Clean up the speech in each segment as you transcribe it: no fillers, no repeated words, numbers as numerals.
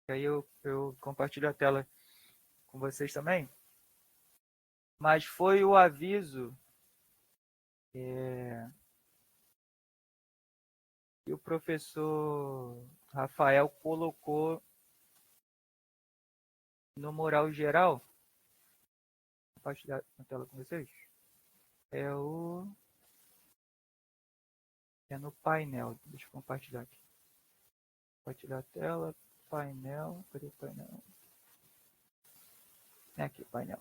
E aí eu compartilho a tela com vocês também. Mas foi o aviso que o professor Rafael colocou no mural geral. Vou compartilhar a tela com vocês. É no painel. Deixa eu compartilhar aqui. Compartilhar a tela, painel. Cadê o painel? É aqui, painel.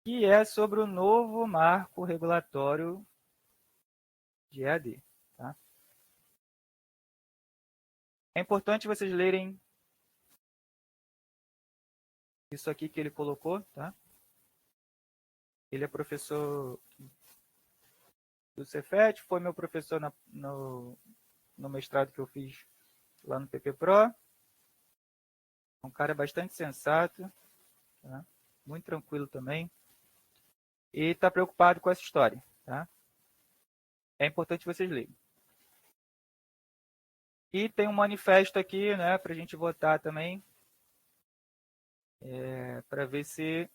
Que é sobre o novo marco regulatório de EAD. Tá? É importante vocês lerem isso aqui que ele colocou. Tá? Ele é professor do Cefet, foi meu professor no mestrado que eu fiz lá no PP Pro. Um cara bastante sensato, tá? Muito tranquilo também. E está preocupado com essa história. Tá? É importante vocês lerem. E tem um manifesto aqui, né, para a gente votar também, para ver se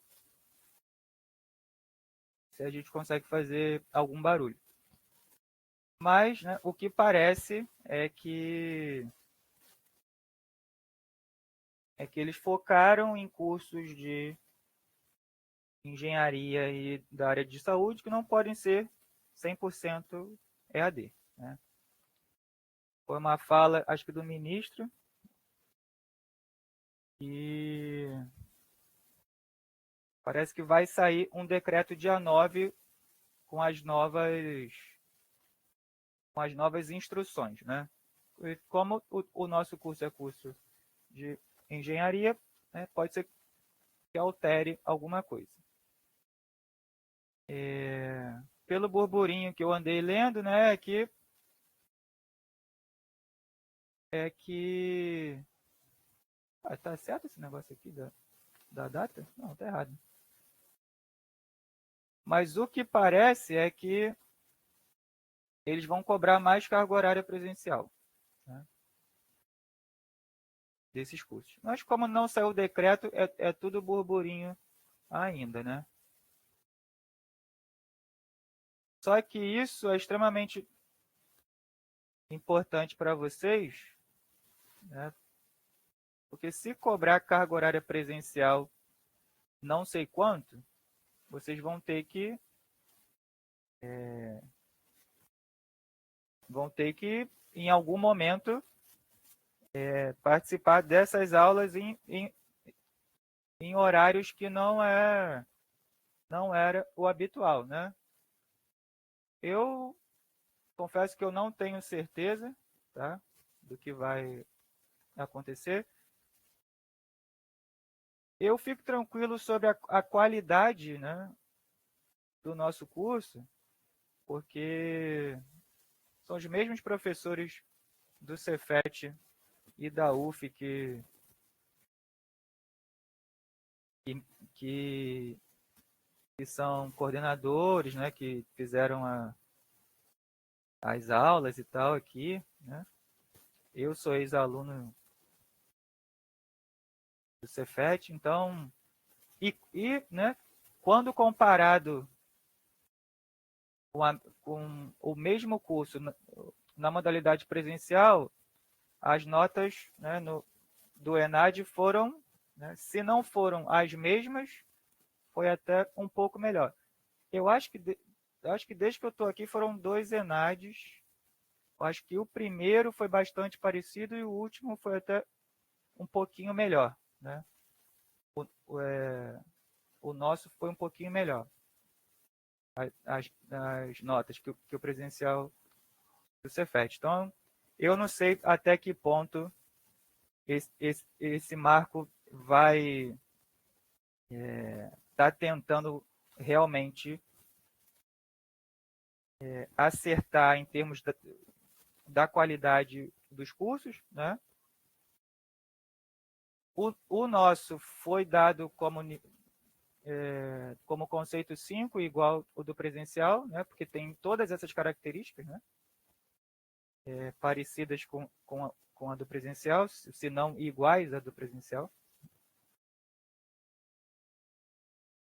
a gente consegue fazer algum barulho. Mas, né, o que parece é que eles focaram em cursos de engenharia e da área de saúde que não podem ser 100% EAD. Né? Foi uma fala, acho que do ministro, e parece que vai sair um decreto dia 9 com as novas instruções. Né? E como o nosso curso é curso de engenharia, né, pode ser que altere alguma coisa. Pelo burburinho que eu andei lendo, né, é que tá certo esse negócio aqui da data? Não, tá errado. Mas o que parece é que eles vão cobrar mais carga horária presencial, né, desses cursos. Mas como não saiu o decreto, é tudo burburinho ainda, né? Só que isso é extremamente importante para vocês, né? Porque se cobrar carga horária presencial não sei quanto, vocês vão ter que em algum momento, participar dessas aulas em horários que não era o habitual, né? Eu confesso que eu não tenho certeza, tá, do que vai acontecer. Eu fico tranquilo sobre a qualidade, né, do nosso curso, porque são os mesmos professores do Cefet e da UF que, que são coordenadores, né, que fizeram as aulas e tal aqui, né? Eu sou ex-aluno do Cefet, então, né, quando comparado com o mesmo curso na modalidade presencial, as notas, né, do ENAD foram, né, se não foram as mesmas, foi até um pouco melhor. Eu acho que desde que eu estou aqui foram 2 ENADs. Eu acho que o primeiro foi bastante parecido e o último foi até um pouquinho melhor. Né? O nosso foi um pouquinho melhor. As notas que o presencial do Cefet. Então, eu não sei até que ponto esse marco vai estar tentando realmente acertar em termos da qualidade dos cursos. Né? O nosso foi dado como conceito 5, igual o do presencial, né? Porque tem todas essas características. Né? parecidas com a do presencial, se não iguais à do presencial.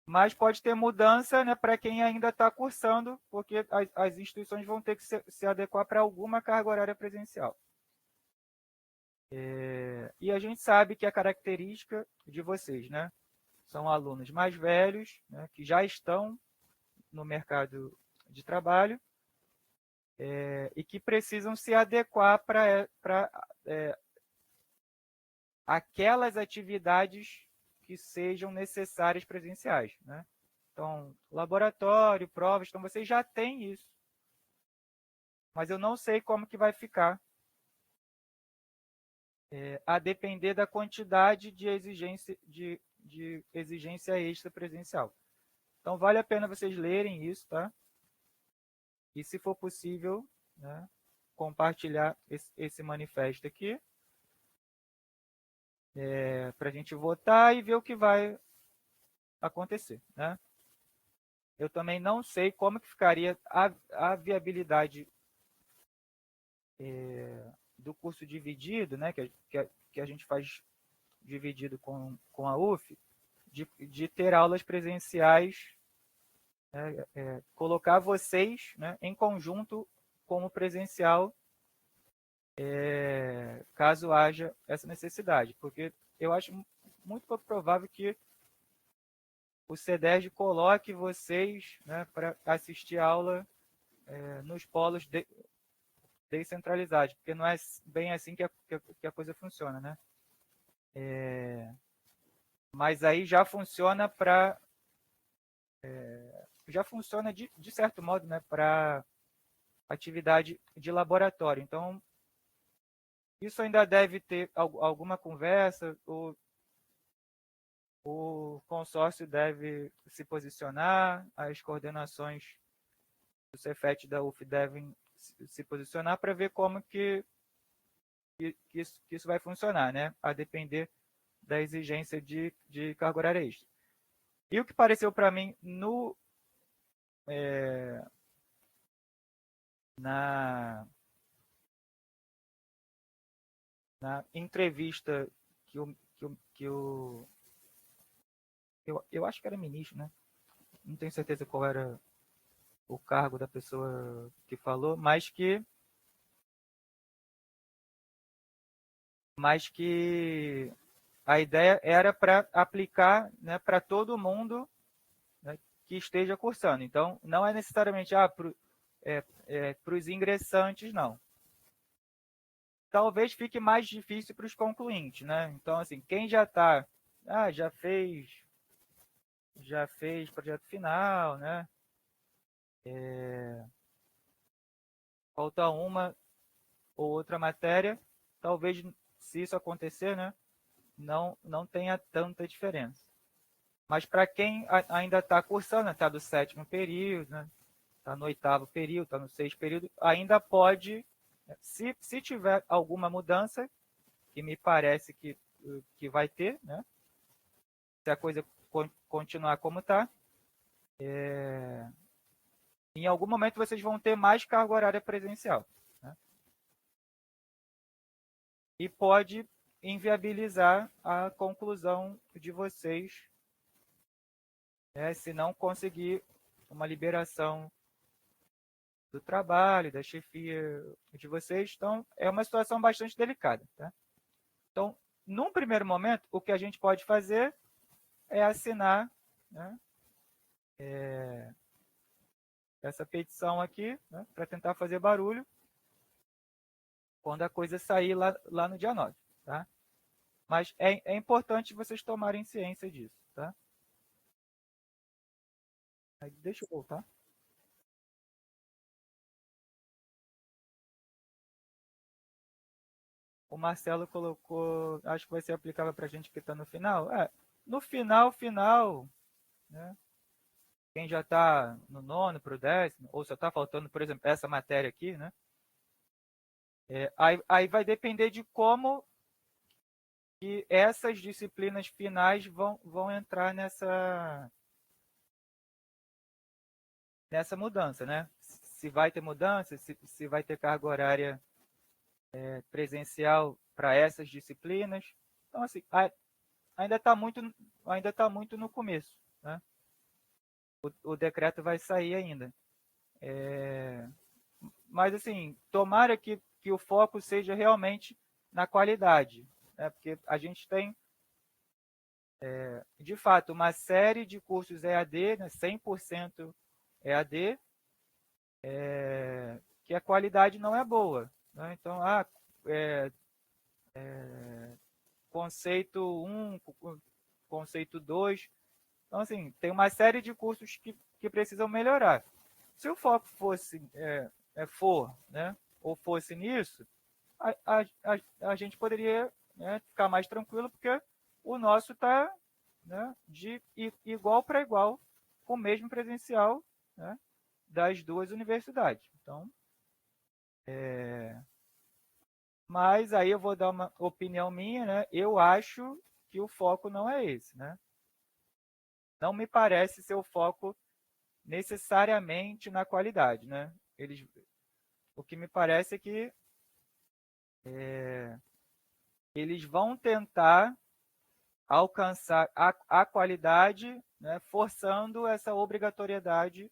Mas pode ter mudança, né, para quem ainda está cursando, porque as instituições vão ter que se adequar para alguma carga horária presencial. E a gente sabe que a característica de vocês, né, são alunos mais velhos, né, que já estão no mercado de trabalho e que precisam se adequar para aquelas atividades que sejam necessárias presenciais, né? Então, laboratório, provas, então vocês já têm isso. Mas eu não sei como que vai ficar, a depender da quantidade de exigência extra presencial. Então, vale a pena vocês lerem isso, tá? E, se for possível, né, compartilhar esse manifesto aqui, para a gente votar e ver o que vai acontecer, né? Eu também não sei como que ficaria a viabilidade do curso dividido, né, que a gente faz dividido com a UF, de ter aulas presenciais, né, colocar vocês, né, em conjunto como presencial, caso haja essa necessidade, porque eu acho muito pouco provável que o CEDERJ coloque vocês, né, para assistir aula nos polos descentralizados, porque não é bem assim que a coisa funciona, né? Mas aí já funciona já funciona de certo modo, né, para atividade de laboratório. Então, isso ainda deve ter alguma conversa, o consórcio deve se posicionar, as coordenações do Cefet e da UF devem se posicionar para ver como que isso vai funcionar, né? A depender da exigência de carga horária extra. E o que pareceu para mim na entrevista eu acho que era ministro, né? Não tenho certeza qual era o cargo da pessoa que falou, mas que a ideia era para aplicar, né, para todo mundo, né, que esteja cursando. Então, não é necessariamente para os ingressantes, não. Talvez fique mais difícil para os concluintes, né? Então, assim, quem já está, já fez projeto final, né? Falta uma ou outra matéria, talvez, se isso acontecer, né, não tenha tanta diferença. Mas para quem ainda está cursando, está do 7º período, né, está no 8º período, está no 6º período, ainda pode, se tiver alguma mudança, que me parece que vai ter, né, se a coisa continuar como está, em algum momento vocês vão ter mais carga horária presencial. Né? E pode inviabilizar a conclusão de vocês, né, se não conseguir uma liberação do trabalho, da chefia de vocês. Então, é uma situação bastante delicada. Tá? Então, num primeiro momento, o que a gente pode fazer é assinar, né, essa petição aqui, né, para tentar fazer barulho quando a coisa sair lá no dia 9. Tá? Mas é importante vocês tomarem ciência disso. Tá? Aí, deixa eu voltar. O Marcelo colocou, acho que vai ser aplicável para a gente que está no final. No final, né, quem já está no 9º para o 10º, ou só está faltando, por exemplo, essa matéria aqui, né? Aí vai depender de como que essas disciplinas finais vão entrar nessa mudança, né? Se vai ter mudança, se vai ter carga horária presencial para essas disciplinas. Então, assim, ainda está muito no começo, né? O decreto vai sair ainda. Mas, assim, tomara que o foco seja realmente na qualidade, né? Porque a gente tem, de fato, uma série de cursos EAD, né? 100% EAD, que a qualidade não é boa, né? Então, é, conceito 1, conceito 2. Então, assim, tem uma série de cursos que precisam melhorar. Se o foco for, né, ou fosse nisso, a gente poderia, né, ficar mais tranquilo, porque o nosso está, né, de igual para igual com o mesmo presencial, né, das duas universidades. Então, mas aí eu vou dar uma opinião minha, né? Eu acho que o foco não é esse, né? Não me parece ser o foco necessariamente na qualidade, né? O que me parece é que eles vão tentar alcançar a qualidade, né, forçando essa obrigatoriedade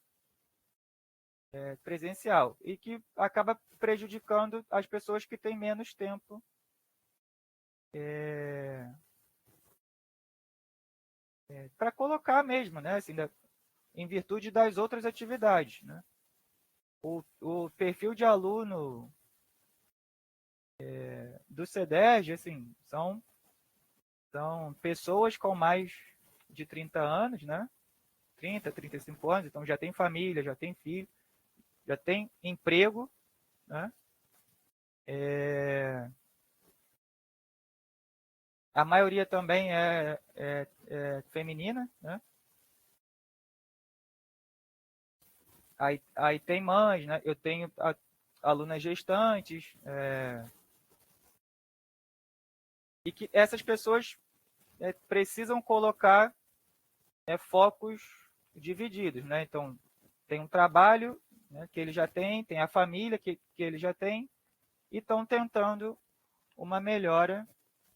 presencial, e que acaba prejudicando as pessoas que têm menos tempo para colocar mesmo, né, assim, em virtude das outras atividades, né? O perfil de aluno do CEDERJ, assim, são pessoas com mais de 30 anos, né? 30, 35 anos, então já tem família, já tem filho, já tem emprego, né? A maioria também é feminina, né? Aí tem mães, né? Eu tenho alunas gestantes, e que essas pessoas precisam colocar focos divididos, né? Então, tem um trabalho, né, que ele já tem a família que ele já tem, e estão tentando uma melhora,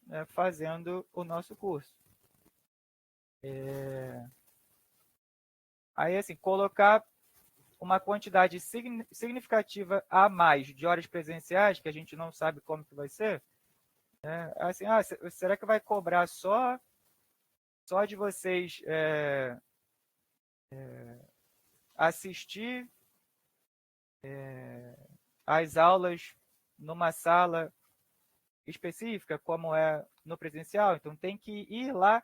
né, fazendo o nosso curso. Aí, assim, colocar uma quantidade significativa a mais de horas presenciais, que a gente não sabe como que vai ser, né? Assim, será que vai cobrar só de vocês assistir às aulas numa sala específica, como é no presencial? Então tem que ir lá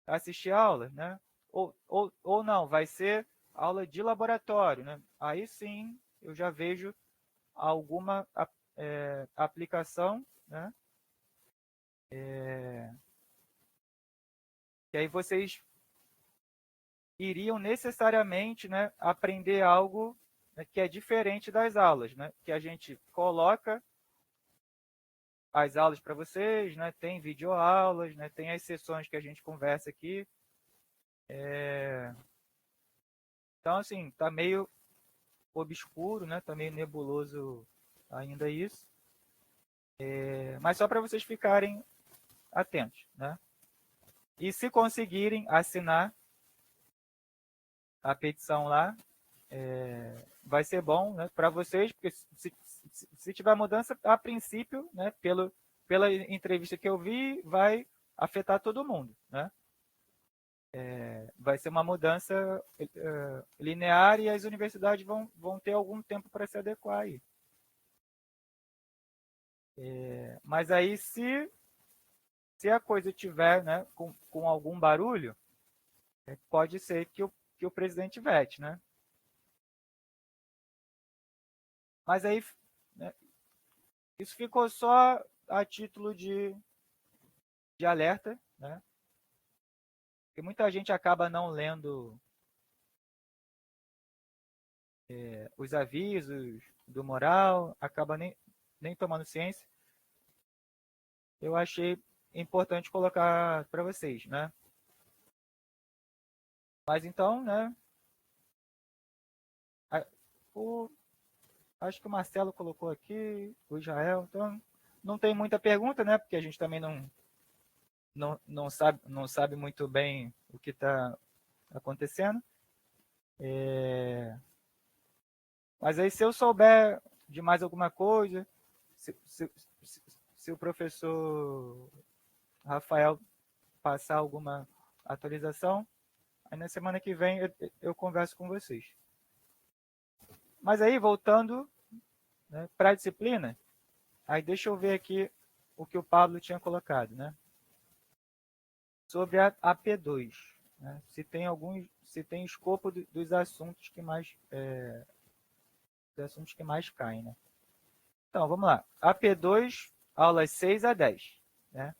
assistir a aula, né? Ou não, vai ser aula de laboratório, né? Aí sim eu já vejo alguma aplicação, né? E aí vocês iriam necessariamente, né, aprender algo, né, que é diferente das aulas, né? Que a gente coloca as aulas para vocês, né? Tem videoaulas, né? Tem as sessões que a gente conversa aqui. Então, assim, tá meio obscuro, né? Tá meio nebuloso ainda isso. Mas só para vocês ficarem atentos, né? E se conseguirem assinar a petição lá, vai ser bom, né, para vocês, porque se tiver mudança, a princípio, né, pela entrevista que eu vi, vai afetar todo mundo, né? Vai ser uma mudança linear, e as universidades vão ter algum tempo para se adequar aí. Mas aí, se a coisa tiver, né, com algum barulho, pode ser que o presidente vete, né? Mas aí, né, isso ficou só a título de alerta, né? Porque muita gente acaba não lendo os avisos do moral, acaba nem tomando ciência. Eu achei importante colocar para vocês, né? Mas então, né? A, o, Acho que o Marcelo colocou aqui, o Israel. Então, não tem muita pergunta, né? Porque a gente também não sabe muito bem o que está acontecendo. Mas aí, se eu souber de mais alguma coisa, se o professor Rafael passar alguma atualização, aí na semana que vem eu converso com vocês. Mas aí, voltando, né, para a disciplina, aí deixa eu ver aqui o que o Pablo tinha colocado, né? Sobre a P2, né? Se tem escopo dos assuntos que mais caem, né? Então, vamos lá. AP2, aulas 6 a 10. Né?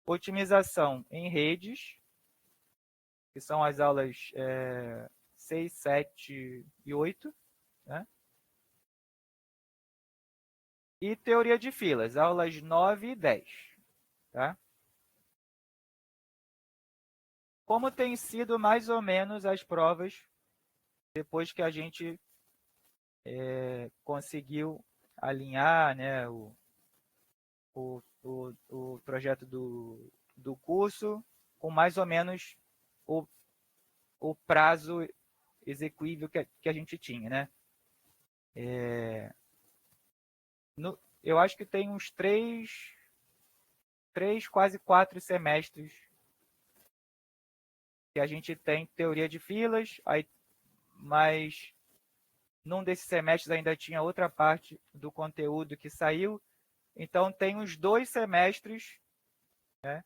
Otimização em redes, que são as aulas 6, 7 e 8. Né? E teoria de filas, aulas 9 e 10. Tá? Como tem sido mais ou menos as provas depois que a gente conseguiu alinhar, né, o projeto do curso com mais ou menos o, o prazo execuível que a gente tinha, né? Eu acho que tem uns quase 4 semestres que a gente tem teoria de filas, aí, mas num desses semestres ainda tinha outra parte do conteúdo que saiu, então tem uns 2 semestres, né,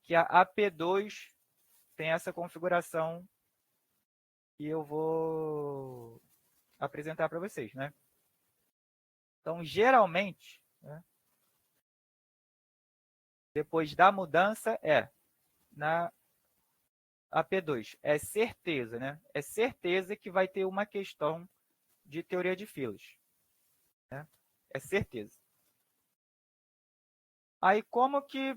que a AP2 tem essa configuração que eu vou apresentar para vocês, né? Então, geralmente, né, depois da mudança, na AP2, é certeza, né? É certeza que vai ter uma questão de teoria de filas. Né? É certeza. Aí, como que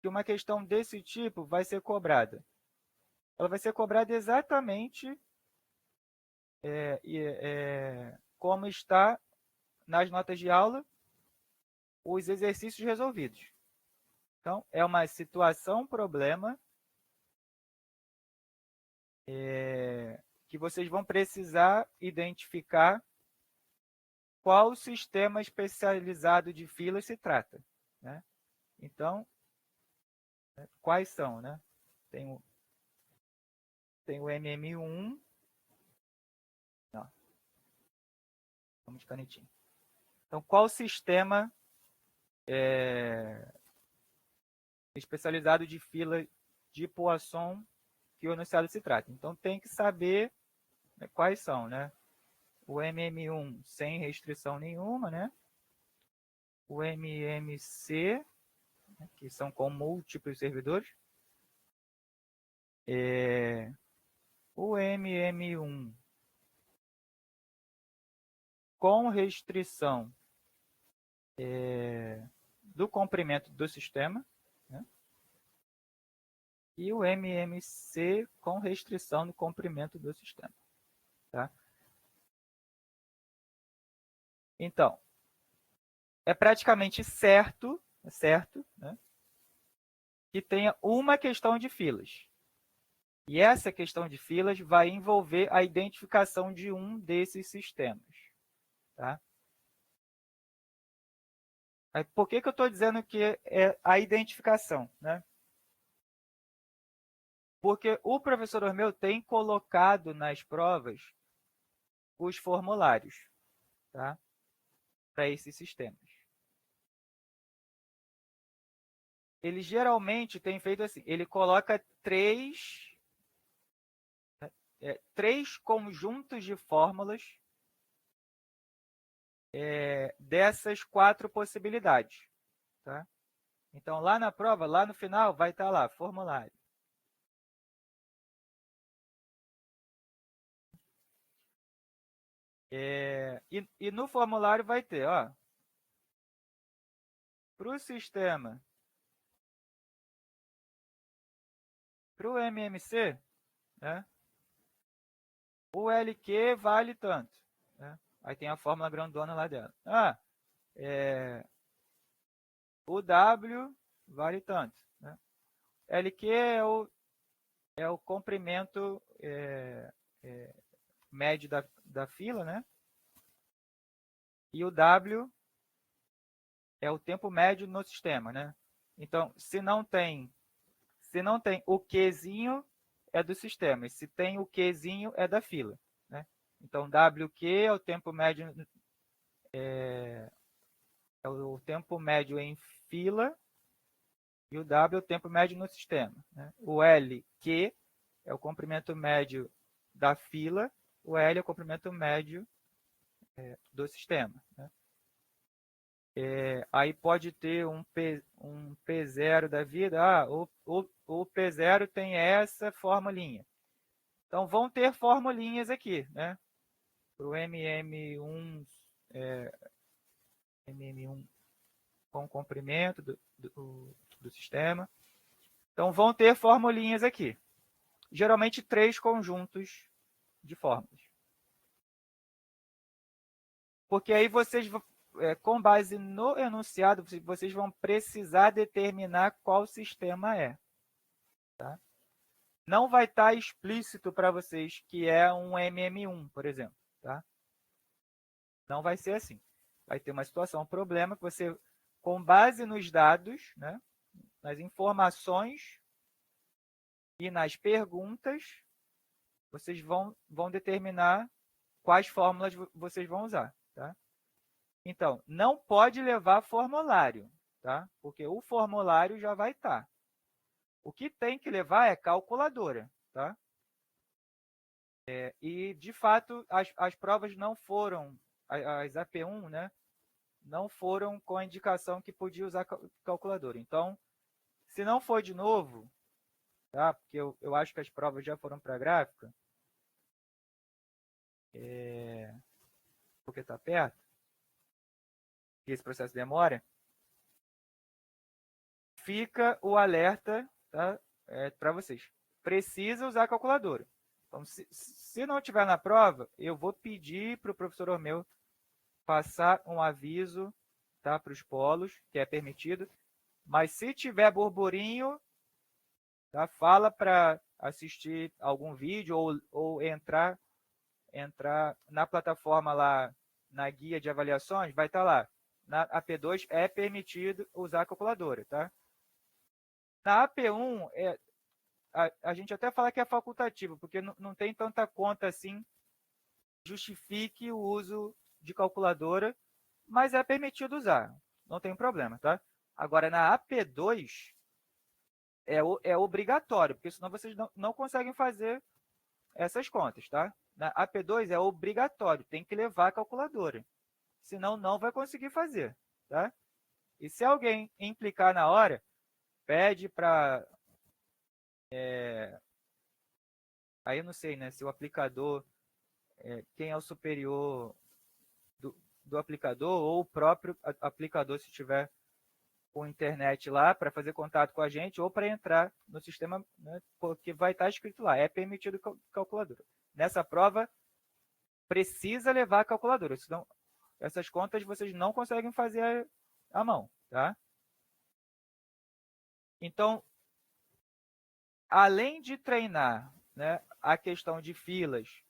uma questão desse tipo vai ser cobrada? Ela vai ser cobrada exatamente como está nas notas de aula os exercícios resolvidos. Então, é uma situação, problema, que vocês vão precisar identificar qual sistema especializado de filas se trata. Né? Então, quais são? Né? Tem o MM1. Não, vamos de canetinha. Então, qual sistema especializado de fila de Poisson que o enunciado se trata? Então, tem que saber, né, quais são, né? O MM1 sem restrição nenhuma, né? O MMC, né, que são com múltiplos servidores. O MM1 com restrição do comprimento do sistema, né? E o MMC com restrição do comprimento do sistema. Tá? Então, é praticamente certo, né, que tenha uma questão de filas. E essa questão de filas vai envolver a identificação de um desses sistemas. Tá? Por que eu estou dizendo que é a identificação? Né? Porque o professor Ormeu tem colocado nas provas os formulários, tá? Para esses sistemas. Ele geralmente tem feito assim, ele coloca três conjuntos de fórmulas dessas 4 possibilidades. Tá? Então, lá na prova, lá no final, vai estar lá, formulário. E no formulário vai ter, ó, para o sistema, para o MMC, né, o LQ vale tanto. Né? Aí tem a fórmula grandona lá dela. O W vale tanto. Né? LQ é o comprimento médio da fila, né? E o W é o tempo médio no sistema, né? Então, se não tem o Qzinho, é do sistema. E se tem o Qzinho, é da fila. Né? Então, WQ é o tempo médio o tempo médio em fila e o W é o tempo médio no sistema. Né? O LQ é o comprimento médio da fila, o L é o comprimento médio do sistema. Né? Aí pode ter um P0 da vida, o P0 tem essa formulinha. Então, vão ter formulinhas aqui, né? Para o MM1 com comprimento do sistema. Então, vão ter formulinhas aqui. Geralmente, 3 conjuntos de fórmulas. Porque aí vocês, com base no enunciado, vocês vão precisar determinar qual sistema é. Tá? Não vai estar explícito para vocês que é um MM1, por exemplo. Tá? Não vai ser assim. Vai ter uma situação, um problema que você, com base nos dados, né, nas informações e nas perguntas, vocês vão determinar quais fórmulas vocês vão usar. Tá? Então, não pode levar formulário, tá? Porque o formulário já vai estar. O que tem que levar é calculadora, tá? E, de fato, as provas não foram, as AP1, né? Não foram com a indicação que podia usar calculadora. Então, se não for de novo, tá? Porque eu acho que as provas já foram para a gráfica, porque está perto, e esse processo demora, fica o alerta, tá? Para vocês. Precisa usar a calculadora. Então, se não tiver na prova, eu vou pedir para o professor Romeu passar um aviso, tá, para os polos, que é permitido. Mas se tiver burburinho, tá, fala para assistir algum vídeo ou entrar na plataforma lá, na guia de avaliações, vai estar lá. Na AP2 é permitido usar a calculadora, tá? Na AP1, a gente até fala que é facultativo, porque não tem tanta conta assim justifique o uso de calculadora, mas é permitido usar, não tem problema, tá? Agora, na AP2, é obrigatório, porque senão vocês não conseguem fazer essas contas, tá? Na AP2 é obrigatório, tem que levar a calculadora, senão não vai conseguir fazer, tá? E se alguém implicar na hora, pede para... aí eu não sei, né, se o aplicador, quem é o superior do aplicador, ou o próprio aplicador, se tiver com internet lá, para fazer contato com a gente, ou para entrar no sistema, né, porque vai estar escrito lá, é permitido calculadora. Nessa prova, precisa levar a calculadora, senão essas contas vocês não conseguem fazer à mão, tá? Então, além de treinar, né, a questão de filas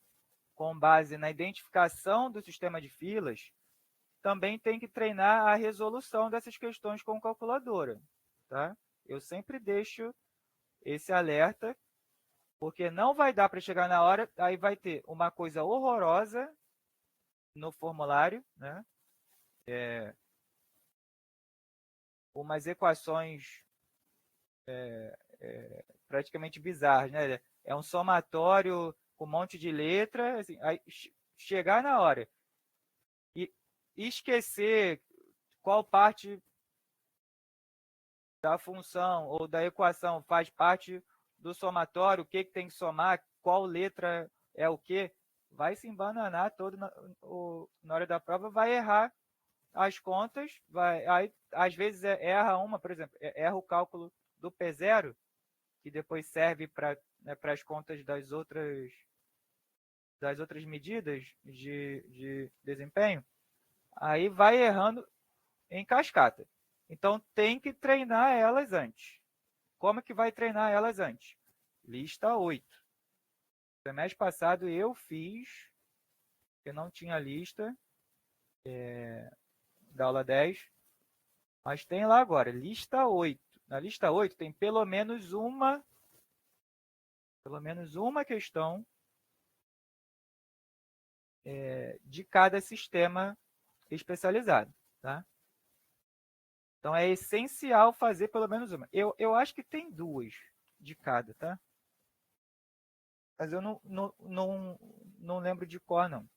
com base na identificação do sistema de filas, também tem que treinar a resolução dessas questões com calculadora. Tá? Eu sempre deixo esse alerta, porque não vai dar para chegar na hora, aí vai ter uma coisa horrorosa no formulário, né? Umas equações praticamente bizarras, né? É um somatório com um monte de letra, assim, aí chegar na hora e esquecer qual parte da função ou da equação faz parte do somatório, o que tem que somar, qual letra é o que, vai se embananar todo na hora da prova, vai errar as contas, aí, às vezes erra uma, por exemplo, erra o cálculo do P0, que depois serve para, né, as contas das outras das outras medidas de desempenho, aí vai errando em cascata. Então, tem que treinar elas antes. Como que vai treinar elas antes? Lista 8. Semestre passado eu fiz, porque não tinha lista da aula 10, mas tem lá agora, lista 8. Na lista 8 tem pelo menos uma questão de cada sistema especializado, tá? Então é essencial fazer pelo menos uma. Eu acho que tem duas de cada, tá? Mas eu não lembro de cor, não.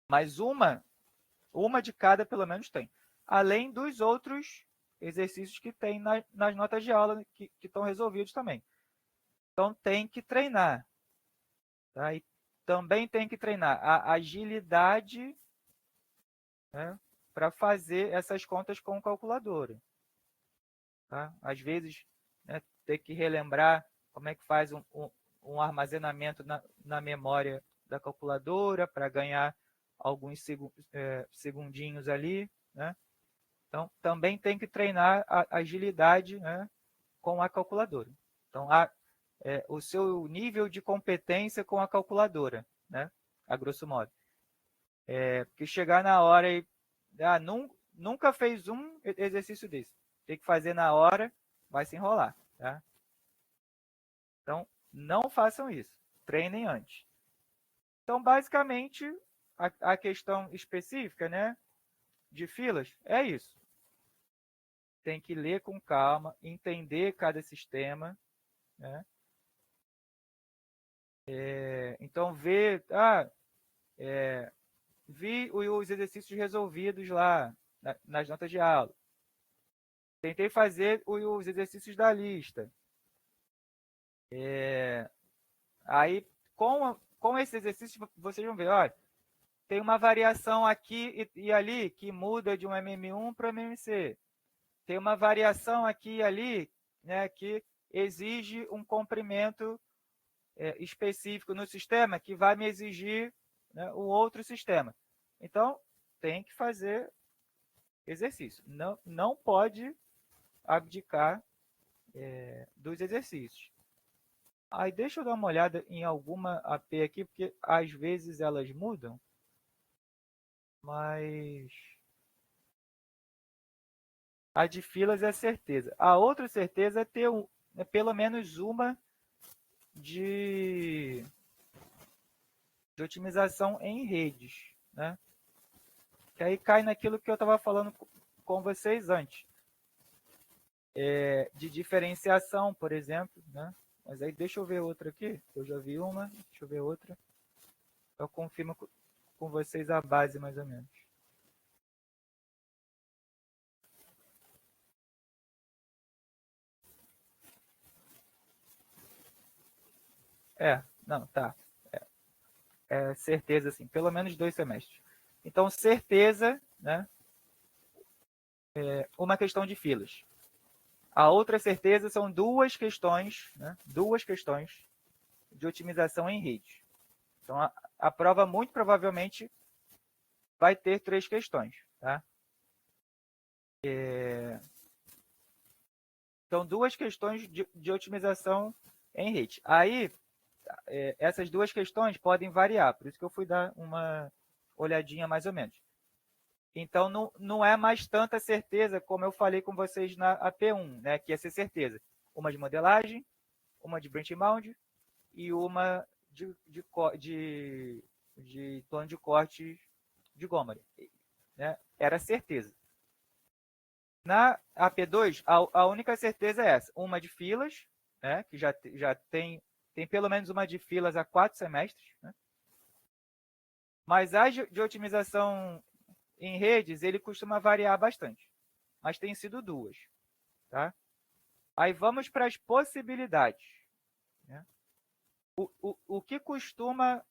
Mas uma de cada pelo menos tem. Além dos outros exercícios que tem nas notas de aula que estão resolvidos também. Então tem que treinar. Tá? E também tem que treinar a agilidade, né, para fazer essas contas com calculadora. Tá? Às vezes, né, ter que relembrar como é que faz um armazenamento na memória da calculadora para ganhar alguns segundinhos ali. Né? Então, também tem que treinar a agilidade, né, com a calculadora. Então, o seu nível de competência com a calculadora, né, a grosso modo. Porque chegar na hora e nunca fez um exercício desse. Tem que fazer na hora, vai se enrolar. Tá? Então, não façam isso. Treinem antes. Então, basicamente, a questão específica, né, de filas é isso. Tem que ler com calma, entender cada sistema, né? Então, vi os exercícios resolvidos lá nas notas de aula. Tentei fazer os exercícios da lista. Aí, com esse exercício, vocês vão ver, olha, tem uma variação aqui e ali que muda de um MM1 para o MMC. Tem uma variação aqui e ali, né, que exige um comprimento específico no sistema que vai me exigir, né, um outro sistema. Então, tem que fazer exercício. Não pode abdicar dos exercícios. Aí deixa eu dar uma olhada em alguma AP aqui, porque às vezes elas mudam, mas a de filas é certeza. A outra certeza é ter pelo menos uma de otimização em redes, né? Que aí cai naquilo que eu estava falando com vocês antes. De diferenciação, por exemplo, né? Mas aí deixa eu ver outra aqui. Eu já vi uma, deixa eu ver outra. Eu confirmo com vocês a base, mais ou menos. Não, tá. Certeza, sim. Pelo menos 2 semestres. Então, certeza, né? Uma questão de filas. A outra certeza são duas questões, né? Duas questões de otimização em rede. Então, a prova muito provavelmente vai ter 3 questões, tá? Então, duas questões de otimização em rede. Aí, essas duas questões podem variar, por isso que eu fui dar uma olhadinha mais ou menos. Então, não é mais tanta certeza como eu falei com vocês na AP1, né, que ia ser certeza. Uma de modelagem, uma de branch bound e uma de plano de corte de Gomer. Né? Era certeza. Na AP2, a única certeza é essa. Uma de filas, né, que já tem pelo menos uma de filas há 4 semestres. Né? Mas a de otimização em redes, ele costuma variar bastante. Mas tem sido 2. Tá? Aí vamos para as possibilidades. Né? O que costuma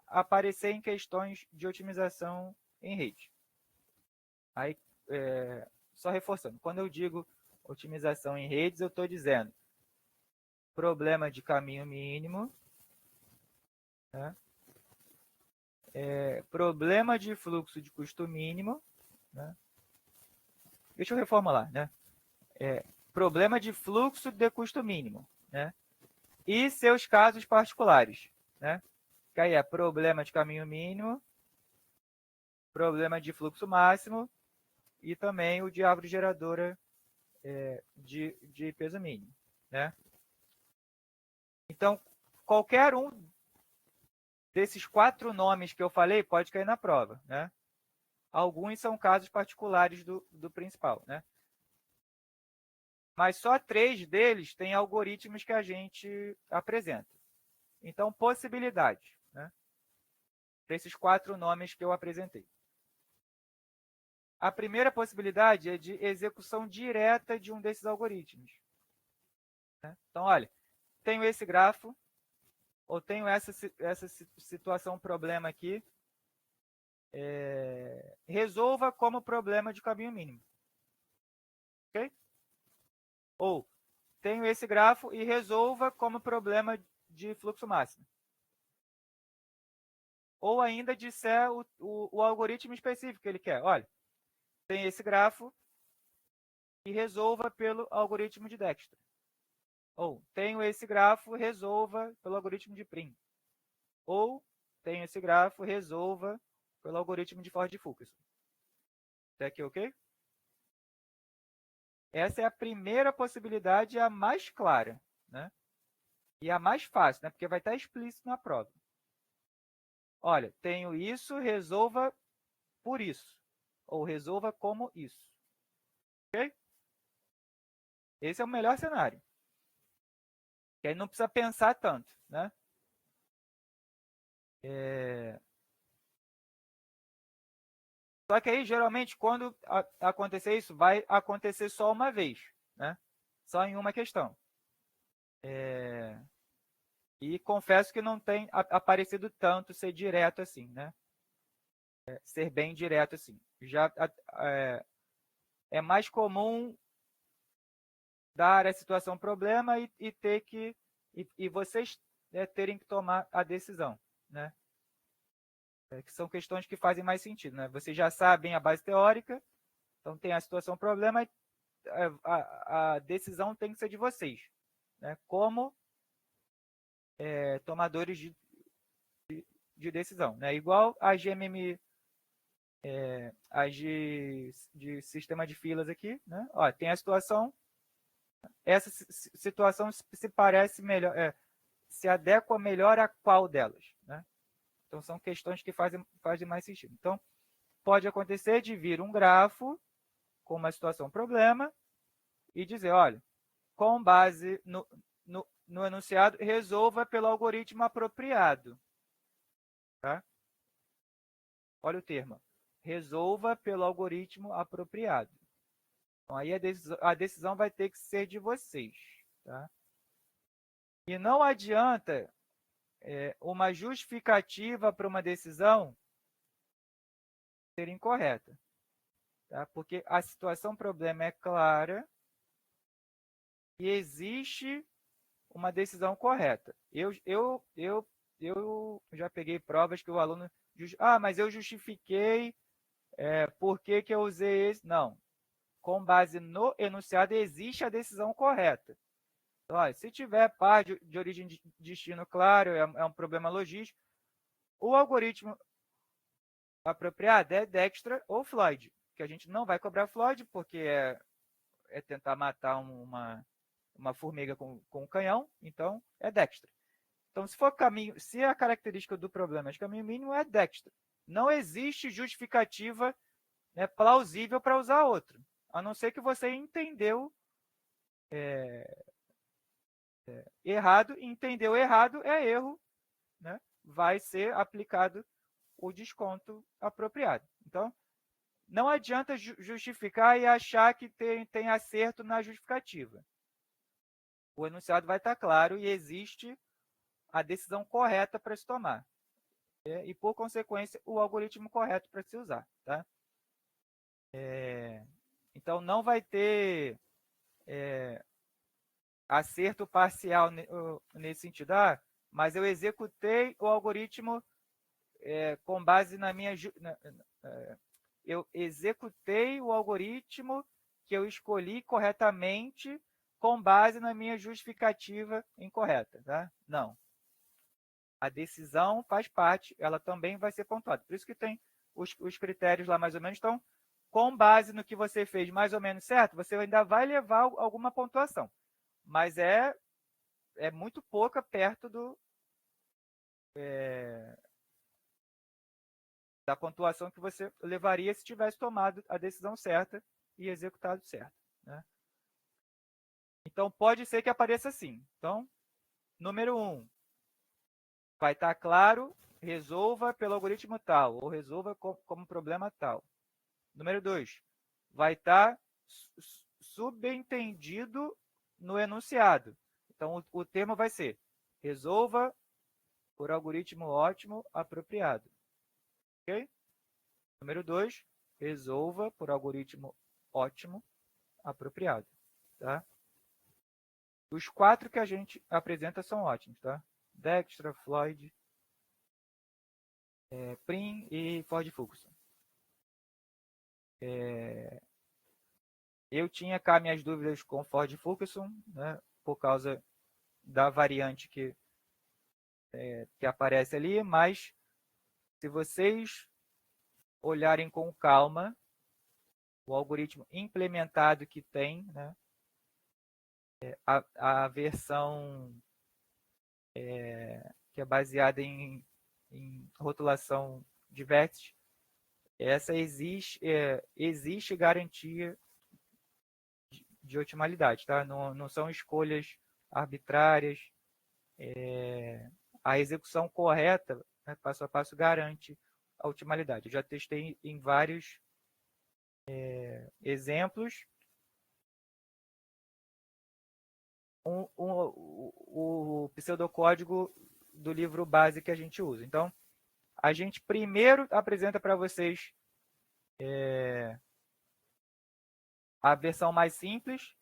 aparecer em questões de otimização em rede? Aí, só reforçando, quando eu digo otimização em redes, eu estou dizendo problema de caminho mínimo, né? problema de fluxo de custo mínimo, né? Deixa eu reformular, né? Problema de fluxo de custo mínimo, né? E seus casos particulares, né? Que aí é problema de caminho mínimo, problema de fluxo máximo e também o de árvore geradora de peso mínimo, né? Então, qualquer um desses 4 nomes que eu falei pode cair na prova, né? Alguns são casos particulares do principal, né? Mas só 3 deles têm algoritmos que a gente apresenta. Então, possibilidades, né? Desses 4 nomes que eu apresentei. A primeira possibilidade é de execução direta de um desses algoritmos, né? Então, olha, tenho esse grafo, ou tenho essa situação, problema aqui, resolva como problema de caminho mínimo. Ok? Ou, tenho esse grafo e resolva como problema de fluxo máximo. Ou ainda disser o algoritmo específico que ele quer. Olha, tem esse grafo e resolva pelo algoritmo de Dijkstra. Ou, tenho esse grafo, resolva pelo algoritmo de Prim. Ou, tenho esse grafo, resolva pelo algoritmo de Ford-Fulkerson. Até aqui, ok? Essa é a primeira possibilidade, a mais clara, né? E a mais fácil, né? Porque vai estar explícito na prova. Olha, tenho isso, resolva por isso. Ou resolva como isso. Ok? Esse é o melhor cenário. Que aí não precisa pensar tanto, né? Só que aí, geralmente, quando acontecer isso, vai acontecer só uma vez, né? Só em uma questão. E confesso que não tem aparecido tanto ser direto assim, né? Ser bem direto assim. Já é mais comum dar a situação problema e ter que e vocês terem que tomar a decisão, né? Que são questões que fazem mais sentido, né? Vocês já sabem a base teórica, então tem a situação problema, a decisão tem que ser de vocês, né? Como tomadores de decisão, né? Igual a GMM, as de sistema de filas aqui, né? Ó, tem a situação, essa situação se parece melhor, se adequa melhor a qual delas, né? Então, são questões que fazem mais sentido. Então, pode acontecer de vir um grafo com uma situação problema e dizer, olha, com base no enunciado, resolva pelo algoritmo apropriado. Tá? Olha o termo. Resolva pelo algoritmo apropriado. Então, aí a decisão vai ter que ser de vocês. Tá? E não adianta uma justificativa para uma decisão ser incorreta. Tá? Porque a situação problema é clara e existe uma decisão correta. Eu já peguei provas que o aluno... mas eu justifiquei por que eu usei esse... Não. Com base no enunciado, existe a decisão correta. Então, olha, se tiver par de origem de destino claro, é um problema logístico, o algoritmo apropriado é Dijkstra ou Floyd, que a gente não vai cobrar Floyd, porque é tentar matar uma formiga com um canhão, então é Dijkstra. Então, se a característica do problema é de caminho mínimo, é Dijkstra. Não existe justificativa, né, plausível para usar outro, a não ser que você entendeu errado, entendeu errado é erro, né? Vai ser aplicado o desconto apropriado. Então, não adianta justificar e achar que tem acerto na justificativa. O enunciado vai estar claro e existe a decisão correta para se tomar. E, por consequência, o algoritmo correto para se usar. Tá? Então, não vai ter acerto parcial nesse sentido. Mas eu executei o algoritmo com base na minha... eu executei o algoritmo que eu escolhi corretamente com base na minha justificativa incorreta, tá? Não. A decisão faz parte, ela também vai ser pontuada. Por isso que tem os critérios lá mais ou menos. Então, com base no que você fez mais ou menos certo, você ainda vai levar alguma pontuação. Mas é muito pouca perto da pontuação que você levaria se tivesse tomado a decisão certa e executado certo, né? Então, pode ser que apareça assim. Então, número 1, vai estar claro, resolva pelo algoritmo tal, ou resolva como problema tal. Número 2, vai estar subentendido no enunciado. Então, o termo vai ser resolva por algoritmo ótimo apropriado. Ok? Número 2, resolva por algoritmo ótimo apropriado. Tá? Os 4 que a gente apresenta são ótimos. Tá? Dijkstra, Floyd, Prim e Ford-Fulkerson. Eu tinha cá minhas dúvidas com Ford-Fulkerson, né, por causa da variante que aparece ali, mas se vocês olharem com calma o algoritmo implementado que tem, né, a versão que é baseada em rotulação de vértices, essa existe garantia de otimalidade, tá? Não são escolhas arbitrárias. A execução correta, né, passo a passo, garante a otimalidade. Eu já testei em vários exemplos. O pseudocódigo do livro base que a gente usa. Então, a gente primeiro apresenta para vocês a versão mais simples,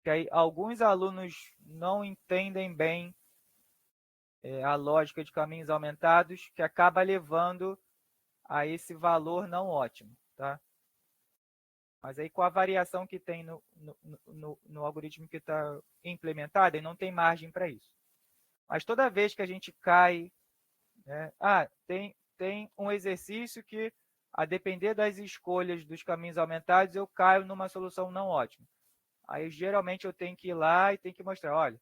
que aí alguns alunos não entendem bem a lógica de caminhos aumentados, que acaba levando a esse valor não ótimo. Tá? Mas aí com a variação que tem no algoritmo que está implementado, ele não tem margem para isso. Mas toda vez que a gente cai, né, tem um exercício que, a depender das escolhas dos caminhos aumentados, eu caio numa solução não ótima. Aí geralmente eu tenho que ir lá e tenho que mostrar, olha,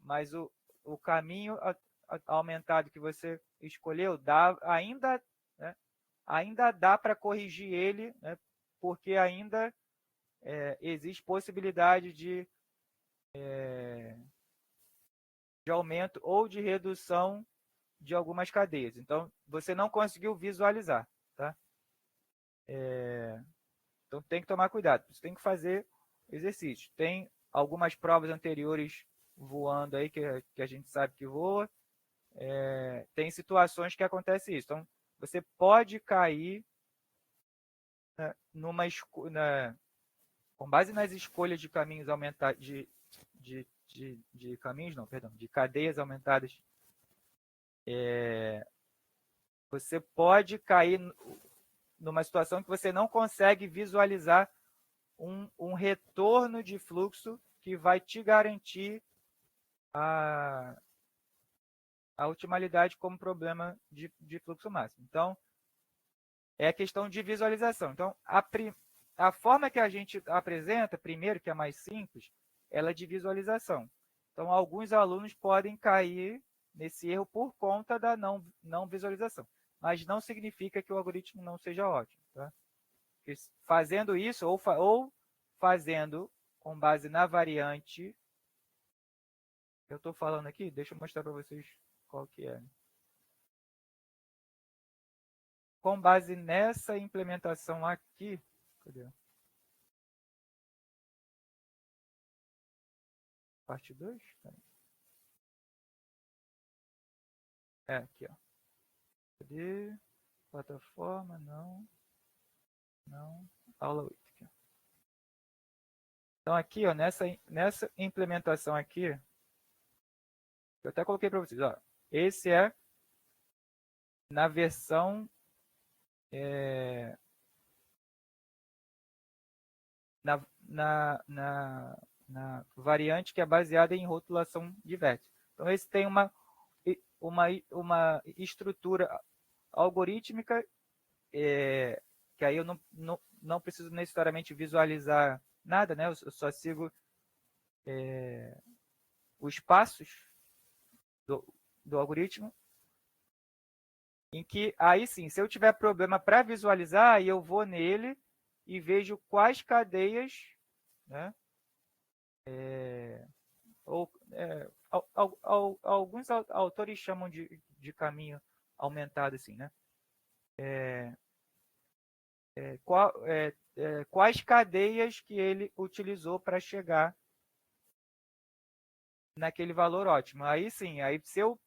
mas o caminho aumentado que você escolheu ainda dá para corrigir ele, né, porque ainda existe possibilidade de aumento ou de redução de algumas cadeias. Então, você não conseguiu visualizar. Tá? Então, tem que tomar cuidado. Você tem que fazer exercício. Tem algumas provas anteriores voando aí, que a gente sabe que voa. Tem situações que acontece isso. Então, você pode cair com base nas escolhas de caminhos aumentados, de caminhos, não, perdão, de cadeias aumentadas, você pode cair numa situação que você não consegue visualizar um retorno de fluxo que vai te garantir a otimalidade como problema de fluxo máximo. Então, é questão de visualização. Então, a forma que a gente apresenta, primeiro, que é mais simples, ela é de visualização. Então, alguns alunos podem cair nesse erro por conta da não visualização. Mas não significa que o algoritmo não seja ótimo. Tá? Fazendo isso, ou fazendo com base na variante, eu estou falando aqui, deixa eu mostrar para vocês qual que é. Com base nessa implementação aqui, cadê? Parte 2? Aqui, ó. Cadê? Plataforma, não. Aula 8. Aqui, ó. Então, aqui, ó, nessa implementação aqui, eu até coloquei para vocês, ó. Esse é na versão na variante que é baseada em rotulação de vértices. Então, esse tem uma estrutura algorítmica, que aí eu não preciso necessariamente visualizar nada, né? Eu só sigo os passos do algoritmo, em que, aí sim, se eu tiver problema para visualizar, aí eu vou nele e vejo quais cadeias, né? Alguns autores chamam de caminho aumentado, assim, né? Quais cadeias que ele utilizou para chegar naquele valor ótimo. Aí sim, aí se eu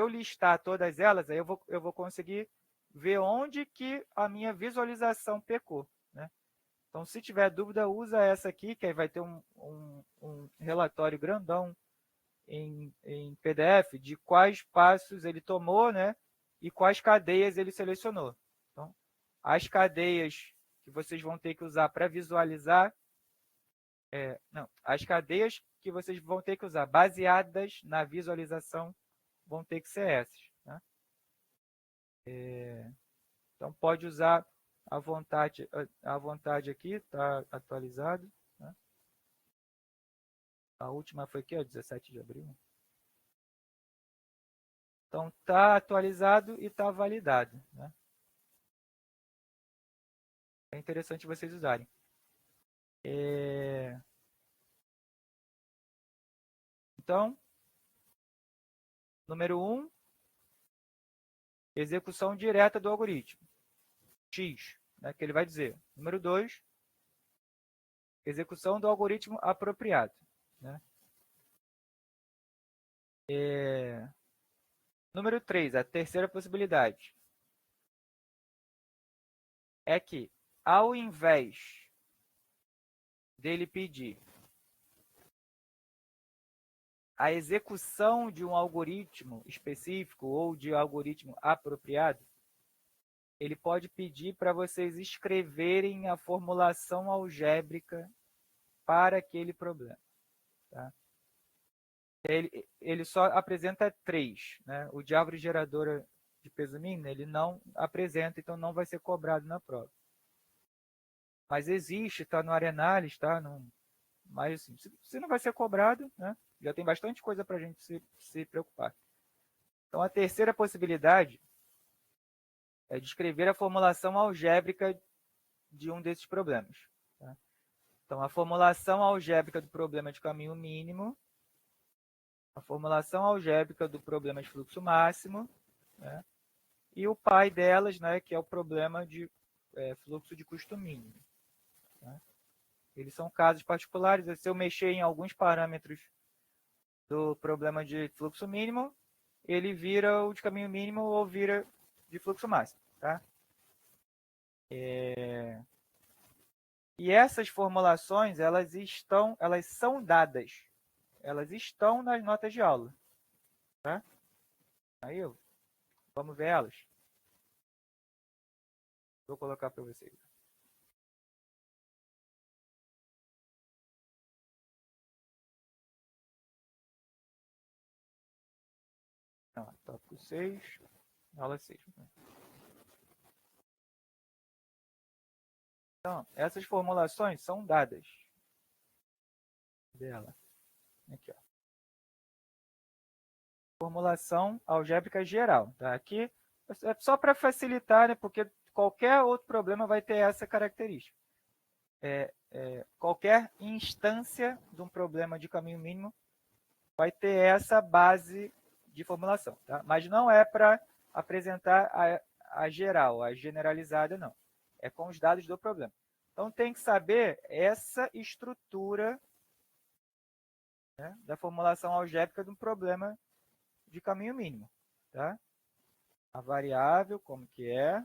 listar todas elas, aí eu vou conseguir ver onde que a minha visualização pecou, né? Então, se tiver dúvida, usa essa aqui, que aí vai ter um relatório grandão em PDF de quais passos ele tomou, né? E quais cadeias ele selecionou. Então, as cadeias que vocês vão ter que usar para visualizar, não, as cadeias que vocês vão ter que usar baseadas na visualização vão ter que ser essas, né? Então, pode usar à vontade aqui, está atualizado, né? A última foi aqui, ó, 17 de abril. Então, está atualizado e está validado, né? É interessante vocês usarem. Então, número 1, execução direta do algoritmo, X, né, que ele vai dizer. Número 2, execução do algoritmo apropriado, né? Número 3, a terceira possibilidade, é que, ao invés dele pedir a execução de um algoritmo específico ou de algoritmo apropriado, ele pode pedir para vocês escreverem a formulação algébrica para aquele problema, tá? Ele só apresenta 3, né? O de árvore geradora de peso mínimo, ele não apresenta, então não vai ser cobrado na prova. Mas existe, está no Arenales, tá? Mas assim, se não vai ser cobrado, né? Já tem bastante coisa para a gente se preocupar. Então, a terceira possibilidade é descrever a formulação algébrica de um desses problemas, tá? Então, a formulação algébrica do problema de caminho mínimo, a formulação algébrica do problema de fluxo máximo, né? E o pai delas, né, que é o problema de fluxo de custo mínimo, né? Eles são casos particulares. Se eu mexer em alguns parâmetros do problema de fluxo mínimo, ele vira o de caminho mínimo ou vira de fluxo máximo, tá? E essas formulações, elas são dadas, elas estão nas notas de aula, tá? Aí, vamos ver elas. Vou colocar para vocês. Então, tópico 6, aula 6. Então, essas formulações são dadas dela. Aqui, ó. Formulação algébrica geral, tá? Aqui é só para facilitar, né? Porque qualquer outro problema vai ter essa característica. Qualquer instância de um problema de caminho mínimo vai ter essa base de formulação, tá? Mas não é para apresentar a geral, a generalizada, não. É com os dados do problema. Então, tem que saber essa estrutura, né, da formulação algébrica de um problema de caminho mínimo, tá? A variável, como que é,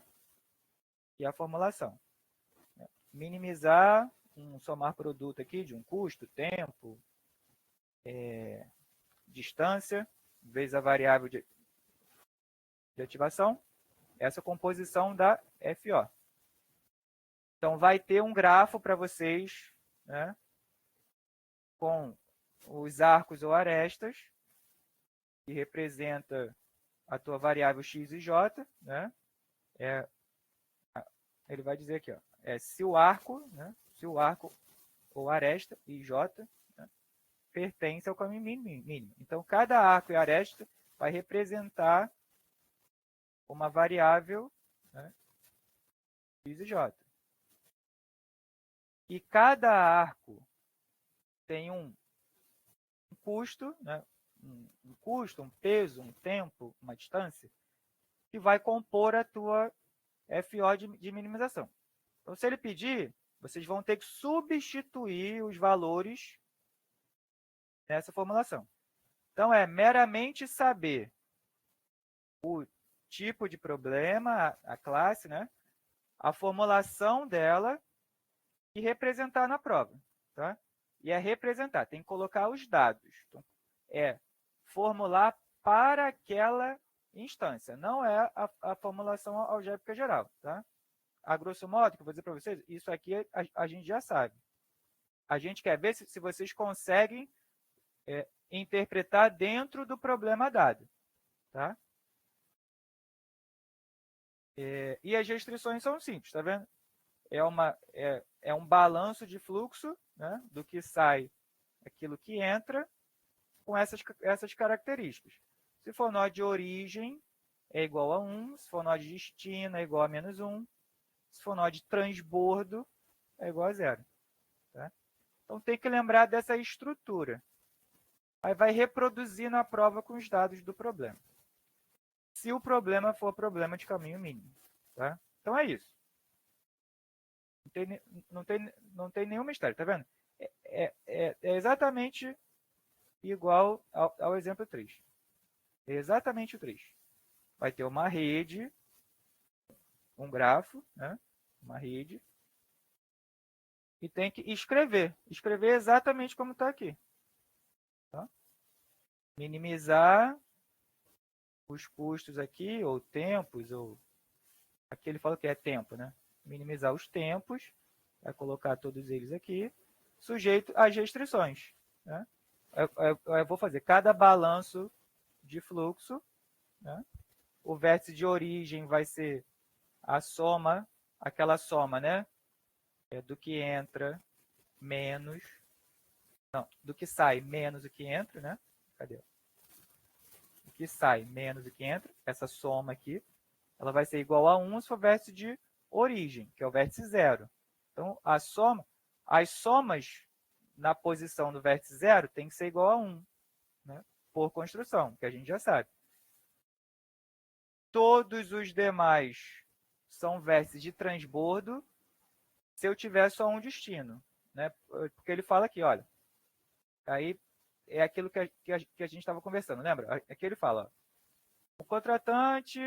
e a formulação. Minimizar um somar produto aqui de um custo, tempo, distância, vezes a variável de ativação, essa composição da FO. Então, vai ter um grafo para vocês, né, com os arcos ou arestas, que representa a tua variável x e j, né? Ele vai dizer aqui, ó, se o arco, né, se o arco ou aresta, ij, né, pertence ao caminho mínimo. Então, cada arco e aresta vai representar uma variável, né, x e j. E cada arco tem um custo, né, um custo, um peso, um tempo, uma distância, que vai compor a tua FO de minimização. Então, se ele pedir, vocês vão ter que substituir os valores nessa formulação. Então, é meramente saber o tipo de problema, a classe, né, a formulação dela e representar na prova. Tá? E é representar, tem que colocar os dados. Então, é formular para aquela instância, não é a formulação algébrica geral. Tá? A grosso modo, que eu vou dizer para vocês, isso aqui a gente já sabe. A gente quer ver se vocês conseguem interpretar dentro do problema dado. Tá? E as restrições são simples, tá vendo? É um balanço de fluxo, né, do que sai, aquilo que entra, com essas características. Se for nó de origem, é igual a 1. Se for nó de destino, é igual a menos 1. Se for nó de transbordo, é igual a 0. Tá? Então, tem que lembrar dessa estrutura. Aí vai reproduzir na prova com os dados do problema. Se o problema for problema de caminho mínimo. Tá? Então, é isso. Não tem nenhum mistério, tá vendo? É exatamente igual ao exemplo 3. É exatamente o 3. Vai ter uma rede, um grafo, né? Uma rede, e tem que escrever exatamente como está aqui. Tá? Minimizar os custos aqui, ou tempos, ou aqui ele fala que é tempo, né? Minimizar os tempos, vai colocar todos eles aqui, sujeito às restrições. Né? Eu vou fazer cada balanço de fluxo, né? O vértice de origem vai ser a soma, aquela soma, né? Do que entra menos, não, do que sai menos o que entra, né? Cadê? O que sai menos o que entra, essa soma aqui, ela vai ser igual a 1 se for vértice de origem, que é o vértice 0. Então, as somas na posição do vértice 0 tem que ser igual a 1, né? Por construção, que a gente já sabe. Todos os demais são vértices de transbordo se eu tiver só um destino. Né? Porque ele fala aqui, olha, aí é aquilo que a gente estava conversando, lembra? Aqui ele fala, ó, o contratante,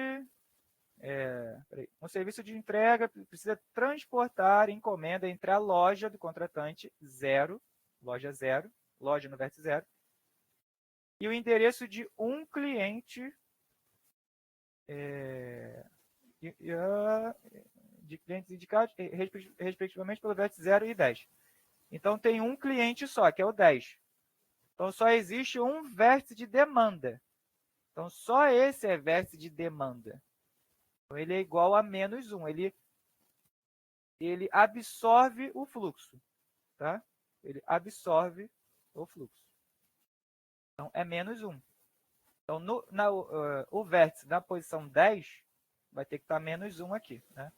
um serviço de entrega precisa transportar encomenda entre a loja do contratante 0, loja 0, loja no vértice 0, e o endereço de um cliente de clientes indicados, respectivamente, pelo vértice 0 e 10. Então, tem um cliente só, que é o 10. Então, só existe um vértice de demanda. Então, só esse é vértice de demanda. Então, ele é igual a menos 1. Ele absorve o fluxo. Tá? Ele absorve o fluxo. Então, é menos 1. Então, o vértice na posição 10 vai ter que estar menos 1 aqui. Né?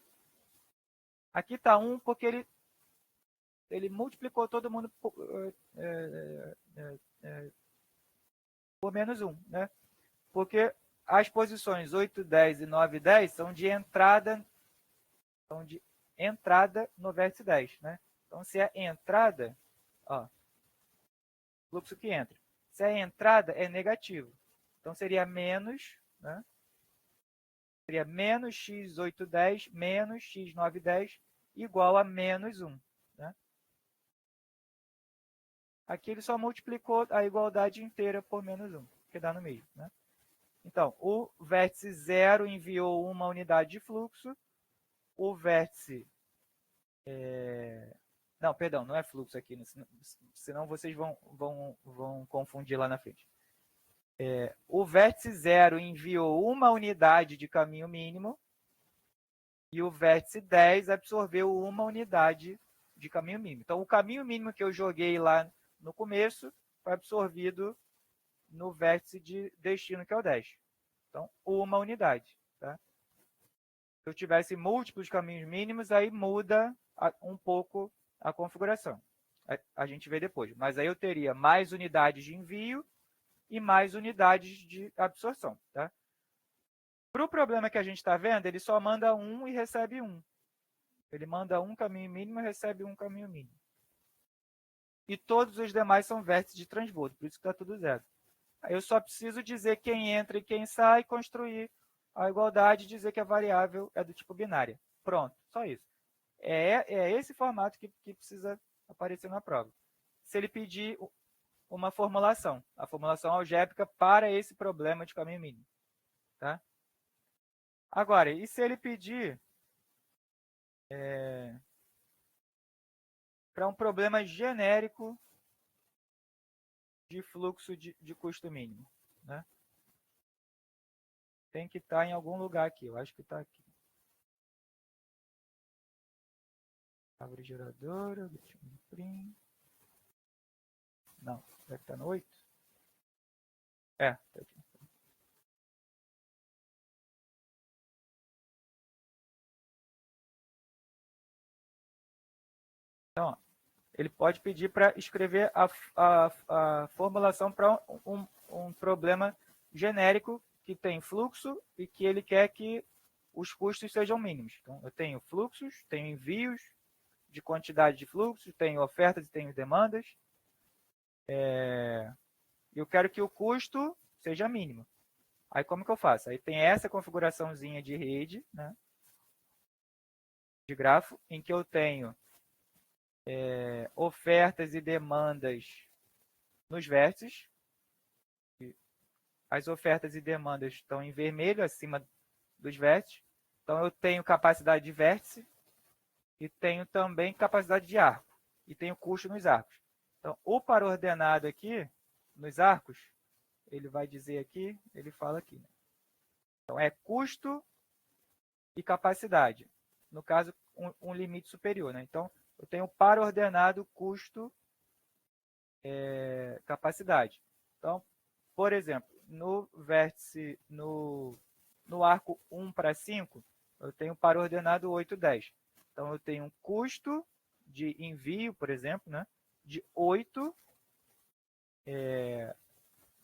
Aqui está 1 porque ele multiplicou todo mundo por menos 1. Né? Porque as posições 8, 10 e 9 e 10 são de entrada no vértice 10. Né? Então, se é entrada, ó, fluxo que entra. Se é entrada, é negativo. Então, seria menos, né? Seria menos x8, 10 menos x9, 10 igual a menos 1. Né? Aqui ele só multiplicou a igualdade inteira por menos 1, que dá no meio. Né? Então, o vértice 0 enviou uma unidade de fluxo, o vértice... Não, perdão, não é fluxo aqui, senão vocês vão confundir lá na frente. O vértice 0 enviou uma unidade de caminho mínimo e o vértice 10 absorveu uma unidade de caminho mínimo. Então, o caminho mínimo que eu joguei lá no começo foi absorvido no vértice de destino, que é o 10. Então, uma unidade. Tá? Se eu tivesse múltiplos caminhos mínimos, aí muda um pouco a configuração. A gente vê depois. Mas aí eu teria mais unidades de envio e mais unidades de absorção. Tá? Para o problema que a gente está vendo, ele só manda um e recebe um. Ele manda um caminho mínimo e recebe um caminho mínimo. E todos os demais são vértices de transbordo, por isso que está tudo zero. Aí eu só preciso dizer quem entra e quem sai, construir a igualdade e dizer que a variável é do tipo binária. Pronto, só isso. É esse formato que precisa aparecer na prova. Se ele pedir uma formulação, a formulação algébrica para esse problema de caminho mínimo. Tá? Agora, e se ele pedir para um problema genérico de fluxo de custo mínimo? Né? Tem que estar em algum lugar aqui, eu acho que está aqui. Árvore geradora, print. Não, deve estar no 8. Tá aqui. Então, ó, ele pode pedir para escrever a formulação para um problema genérico que tem fluxo e que ele quer que os custos sejam mínimos. Então, eu tenho fluxos, tenho envios de quantidade de fluxos, tenho ofertas e tenho demandas. Eu quero que o custo seja mínimo. Aí como que eu faço? Aí tem essa configuraçãozinha de rede, né, de grafo, em que eu tenho ofertas e demandas nos vértices. As ofertas e demandas estão em vermelho acima dos vértices. Então eu tenho capacidade de vértice e tenho também capacidade de arco. E tenho custo nos arcos. Então o par ordenado aqui, nos arcos, ele vai dizer aqui, ele fala aqui. Né? Então é custo e capacidade. No caso, um limite superior. Né? Então eu tenho par ordenado custo capacidade. Então, por exemplo, no vértice, no arco 1 para 5, eu tenho par ordenado 8, 10. Então, eu tenho um custo de envio, por exemplo, né, de 8,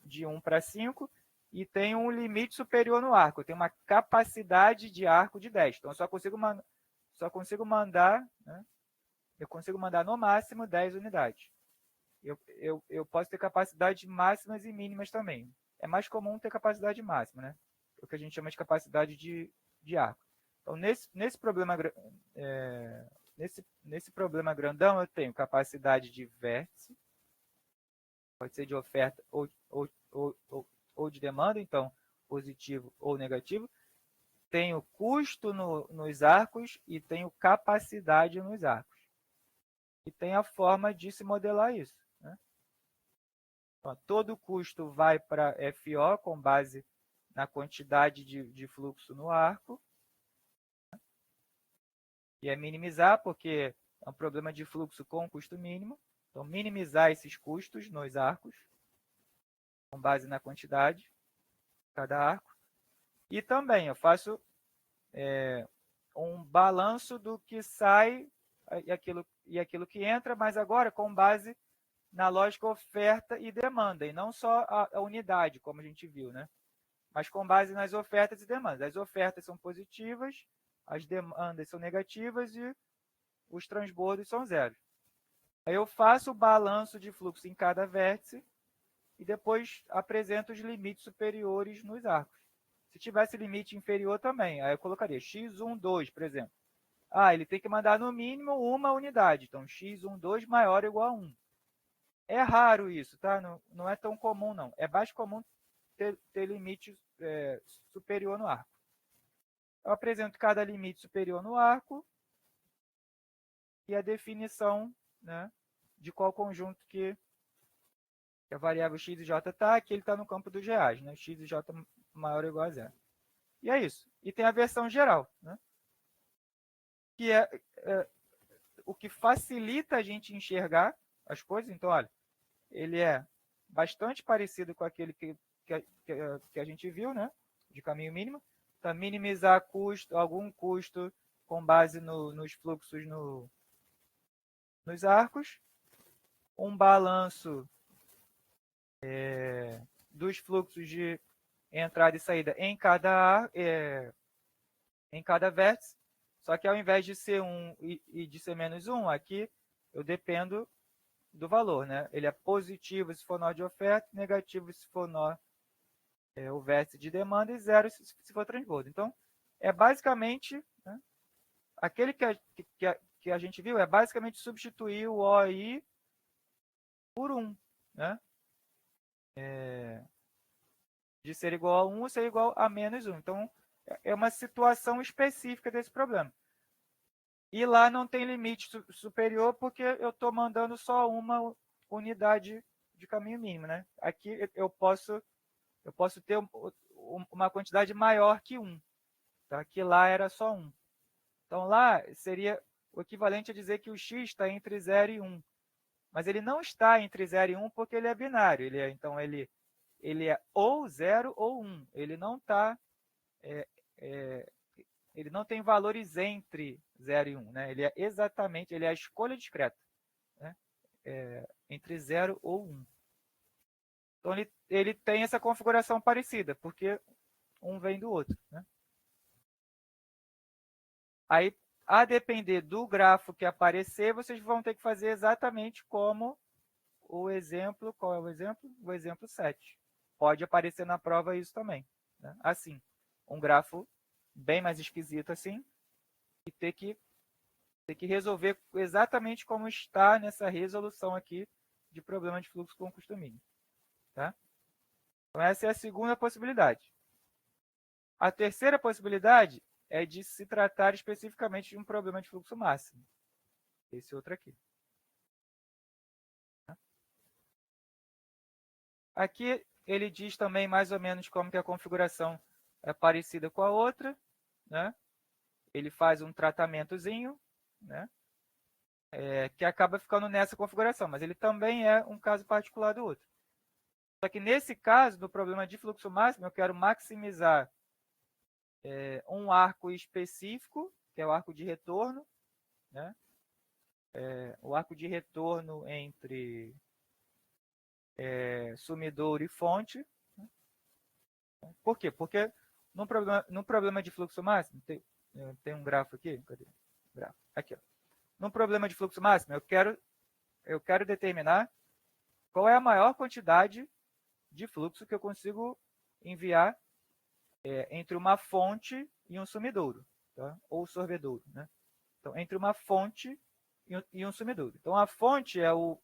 de 1 para 5, e tenho um limite superior no arco. Eu tenho uma capacidade de arco de 10. Então, eu só consigo mandar, né, eu consigo mandar no máximo 10 unidades. Eu posso ter capacidades máximas e mínimas também. É mais comum ter capacidade máxima, né? O que a gente chama de capacidade de arco. Então, nesse problema problema grandão, eu tenho capacidade de vértice, pode ser de oferta ou de demanda, então positivo ou negativo. Tenho custo nos arcos e tenho capacidade nos arcos. E tem a forma de se modelar isso. Né? Então, todo custo vai para FO com base na quantidade de fluxo no arco. E é minimizar, porque é um problema de fluxo com custo mínimo. Então, minimizar esses custos nos arcos, com base na quantidade de cada arco. E também eu faço um balanço do que sai e aquilo que entra, mas agora com base na lógica oferta e demanda, e não só a unidade, como a gente viu, né? Mas com base nas ofertas e demandas. As ofertas são positivas, as demandas são negativas e os transbordos são zero. Aí eu faço o balanço de fluxo em cada vértice e depois apresento os limites superiores nos arcos. Se tivesse limite inferior também, aí eu colocaria x1, 2, por exemplo. Ele tem que mandar no mínimo uma unidade. Então, x1, 2 maior ou igual a 1. É raro isso, tá? Não é tão comum, não. É mais comum ter limites superior no arco. Eu apresento cada limite superior no arco e a definição, né, de qual conjunto que a variável x e j está, que ele está no campo dos reais, né, x e j maior ou igual a zero. E é isso. E tem a versão geral, né, que é o que facilita a gente enxergar as coisas. Então, olha, ele é bastante parecido com aquele que a gente viu, né, de caminho mínimo. Então, minimizar custo, algum custo com base nos fluxos nos arcos. Um balanço dos fluxos de entrada e saída em cada vértice. Só que ao invés de ser 1 e de ser menos 1, aqui eu dependo do valor, né? Ele é positivo se for nó de oferta, negativo se for nó o vértice de demanda e zero se for transbordo. Então, é basicamente, né, aquele que a gente viu é basicamente substituir o OI por 1, né? De ser igual a 1 ser igual a menos 1. Então, é uma situação específica desse problema. E lá não tem limite superior porque eu estou mandando só uma unidade de caminho mínimo, né? Aqui eu posso ter uma quantidade maior que 1. Tá? Aqui lá era só 1. Então lá seria o equivalente a dizer que o x está entre 0 e 1. Mas ele não está entre 0 e 1 porque ele é binário. Então ele é ou 0 ou 1. Ele não está... ele não tem valores entre 0 e 1. Né? Ele é exatamente... Ele é a escolha discreta. Né? Entre 0 ou 1. Então ele tem essa configuração parecida, porque um vem do outro. Né? Aí, a depender do grafo que aparecer, vocês vão ter que fazer exatamente como o exemplo. Qual é o exemplo? O exemplo 7. Pode aparecer na prova isso também. Né? Assim, um grafo bem mais esquisito assim, e ter que resolver exatamente como está nessa resolução aqui de problema de fluxo com custo mínimo. Tá? Então, essa é a segunda possibilidade. A terceira possibilidade é de se tratar especificamente de um problema de fluxo máximo. Esse outro aqui. Aqui ele diz também mais ou menos como que a configuração é parecida com a outra. Né? Ele faz um tratamentozinho, né? Que acaba ficando nessa configuração, mas ele também é um caso particular do outro. Só que nesse caso, no problema de fluxo máximo, eu quero maximizar um arco específico, que é o arco de retorno, né? O arco de retorno entre sumidouro e fonte. Né? Por quê? Porque no problema de fluxo máximo, tem um grafo aqui, cadê? Grafo. Aqui, ó. No problema de fluxo máximo, eu quero determinar qual é a maior quantidade de fluxo que eu consigo enviar entre uma fonte e um sumidouro, tá? Ou sorvedouro. Né? Então, entre uma fonte e um sumidouro. Então, a fonte é o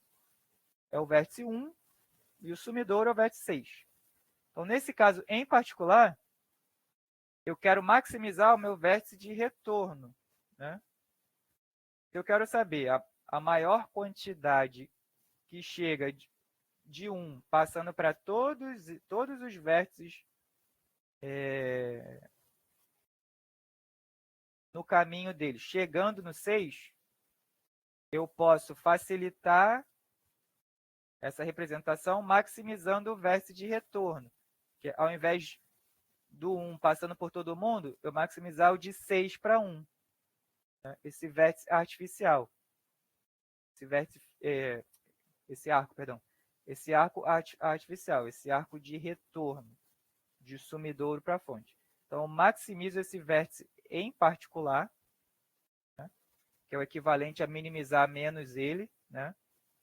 vértice 1 e o sumidouro é o vértice 6. Então, nesse caso em particular, eu quero maximizar o meu vértice de retorno. Né? Eu quero saber a maior quantidade que chega de 1 passando para todos os vértices no caminho dele, chegando no 6, eu posso facilitar essa representação maximizando o vértice de retorno, que ao invés do 1 passando por todo mundo, eu maximizar o de 6 para 1. Né? Esse vértice artificial. Esse arco artificial, esse arco de retorno de sumidouro para a fonte. Então, eu maximizo esse vértice em particular, né? Que é o equivalente a minimizar menos ele, né?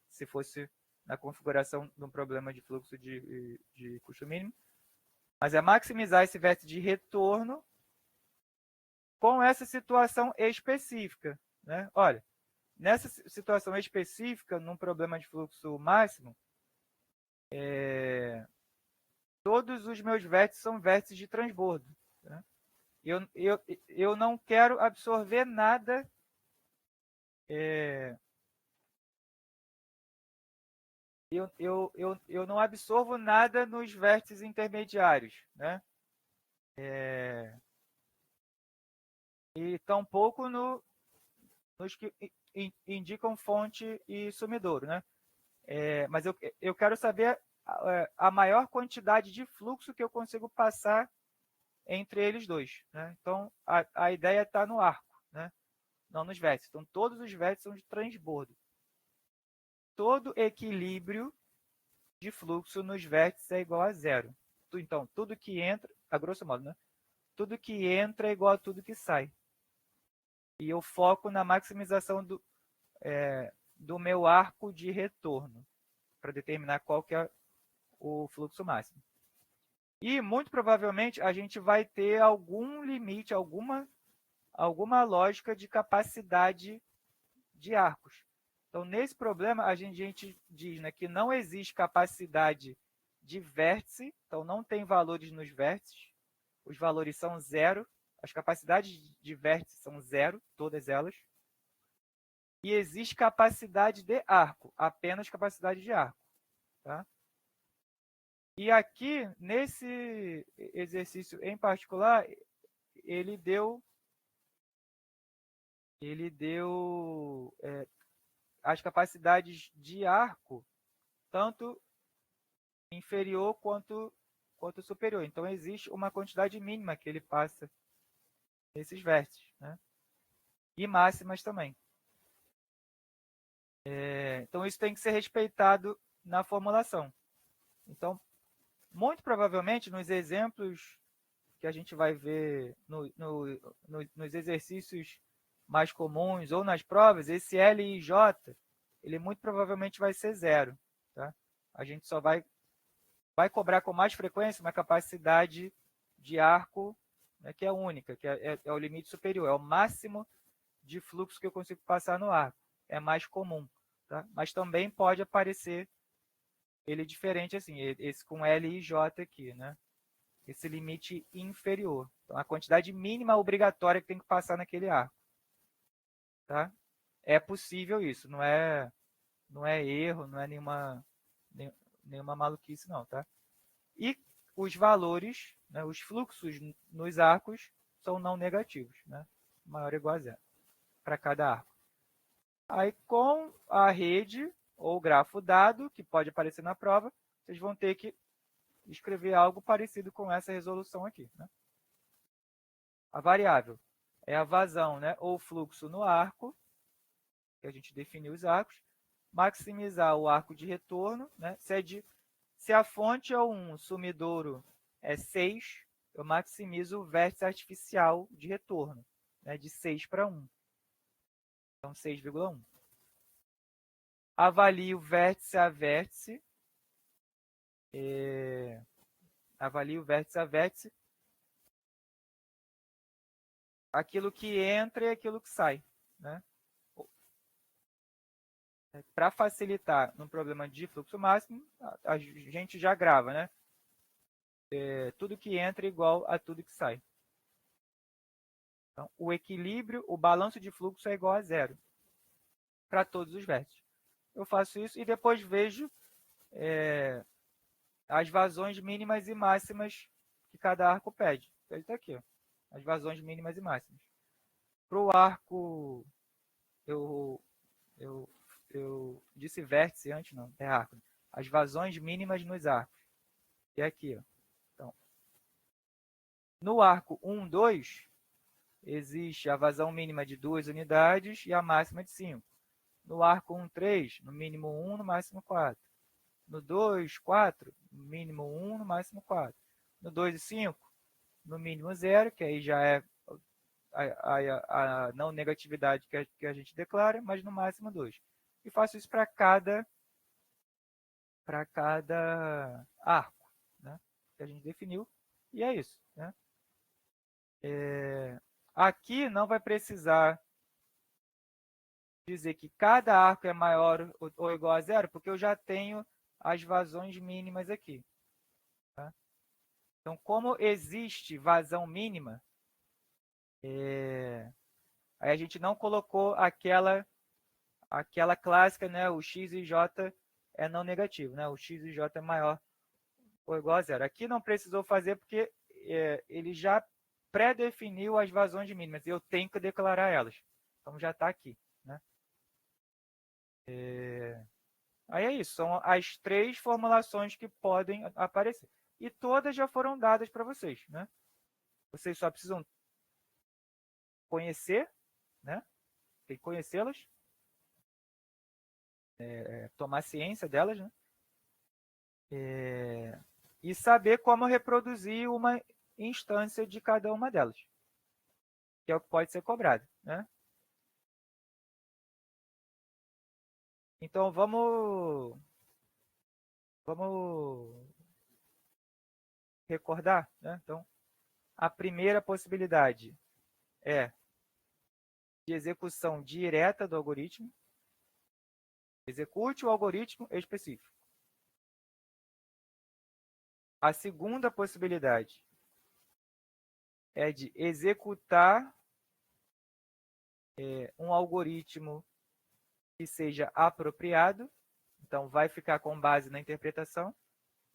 Se fosse na configuração de um problema de fluxo de custo mínimo. Mas é maximizar esse vértice de retorno com essa situação específica. Né? Olha, nessa situação específica, num problema de fluxo máximo, todos os meus vértices são vértices de transbordo. Tá? Eu não quero absorver nada eu não absorvo nada nos vértices intermediários, né? E tampouco nos que indicam fonte e sumidouro, né? Mas eu quero saber a maior quantidade de fluxo que eu consigo passar entre eles dois, né? Então, a ideia está no arco, né? Não nos vértices. Então, todos os vértices são de transbordo. Todo equilíbrio de fluxo nos vértices é igual a zero. Então, tudo que entra, a grosso modo, né? Tudo que entra é igual a tudo que sai. E eu foco na maximização do meu arco de retorno, para determinar qual que é o fluxo máximo. E, muito provavelmente, a gente vai ter algum limite, alguma lógica de capacidade de arcos. Então, nesse problema, a gente diz, né, que não existe capacidade de vértice, então não tem valores nos vértices, os valores são zero, as capacidades de vértice são zero, todas elas, e existe capacidade de arco, apenas capacidade de arco. Tá? E aqui, nesse exercício em particular, ele deu as capacidades de arco, tanto inferior quanto superior. Então, existe uma quantidade mínima que ele passa nesses vértices, né? E máximas também. Então, isso tem que ser respeitado na formulação. Então, muito provavelmente, nos exemplos que a gente vai ver nos exercícios mais comuns ou nas provas, esse L e J, ele muito provavelmente vai ser zero. Tá? A gente só vai cobrar com mais frequência uma capacidade de arco, né, que é única, que é o limite superior, é o máximo de fluxo que eu consigo passar no arco. É mais comum. Tá? Mas também pode aparecer ele diferente assim, esse com L e J aqui, né? Esse limite inferior. Então, a quantidade mínima obrigatória que tem que passar naquele arco. Tá? É possível isso, não é erro, não é nenhuma maluquice, não. Tá? E os valores, né, os fluxos nos arcos são não negativos, né? Maior ou igual a zero para cada arco. Aí, com a rede ou grafo dado, que pode aparecer na prova, vocês vão ter que escrever algo parecido com essa resolução aqui. Né? A variável é a vazão, né, ou fluxo no arco, que a gente definiu os arcos, maximizar o arco de retorno, né, se a fonte é 1, o sumidouro é 6, eu maximizo o vértice artificial de retorno, né, de 6 para 1. Então, 6,1. Avalio vértice a vértice. Avalio vértice a vértice. Aquilo que entra e aquilo que sai. Né? Para facilitar no problema de fluxo máximo, a gente já grava, né? Tudo que entra é igual a tudo que sai. Então, o equilíbrio, o balanço de fluxo é igual a zero para todos os vértices. Eu faço isso e depois vejo as vazões mínimas e máximas que cada arco pede. Ele está aqui, ó, as vazões mínimas e máximas. Para o arco, eu disse vértice antes, não, é arco. As vazões mínimas nos arcos. E aqui, ó. Então, no arco 1, 2, existe a vazão mínima de 2 unidades e a máxima de 5. No arco 1, 3, no mínimo 1, no máximo 4. No 2, 4, no mínimo 1, no máximo 4. No 2 e 5, no mínimo 0, que aí já é a não negatividade que a gente declara, mas no máximo 2. E faço isso para cada arco, né, que a gente definiu, e é isso. Né? Aqui não vai precisar dizer que cada arco é maior ou igual a zero, porque eu já tenho as vazões mínimas aqui. Tá? Então, como existe vazão mínima, aí a gente não colocou aquela clássica, né? O x e j é não negativo, né? O x e j é maior ou igual a zero. Aqui não precisou fazer porque ele já pré-definiu as vazões mínimas e eu tenho que declarar elas. Então já está aqui, né? Aí é isso, são as 3 formulações que podem aparecer. E todas já foram dadas para vocês, né? Vocês só precisam conhecer, né? Tem que conhecê-las, tomar ciência delas, né? E saber como reproduzir uma instância de cada uma delas, que é o que pode ser cobrado, né? Então vamos recordar, né? Então a primeira possibilidade é de execução direta do algoritmo. Execute o algoritmo específico. A segunda possibilidade é de executar um algoritmo que seja apropriado. Então, vai ficar com base na interpretação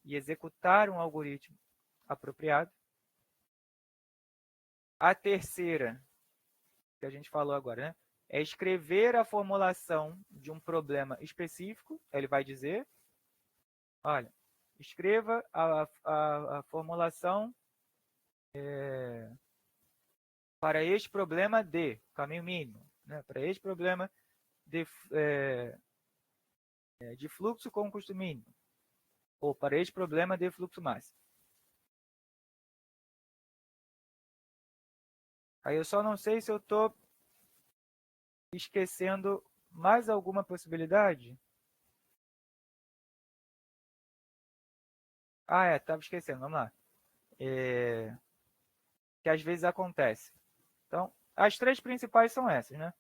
e executar um algoritmo apropriado. A terceira, que a gente falou agora, né, é escrever a formulação de um problema específico. Ele vai dizer, olha, escreva a formulação para este problema de caminho mínimo, né, para este problema de fluxo com custo mínimo, ou para este problema de fluxo máximo. Aí eu só não sei se eu estou esquecendo mais alguma possibilidade. Estava esquecendo, vamos lá. Que às vezes acontece. Então, as 3 principais são essas, né?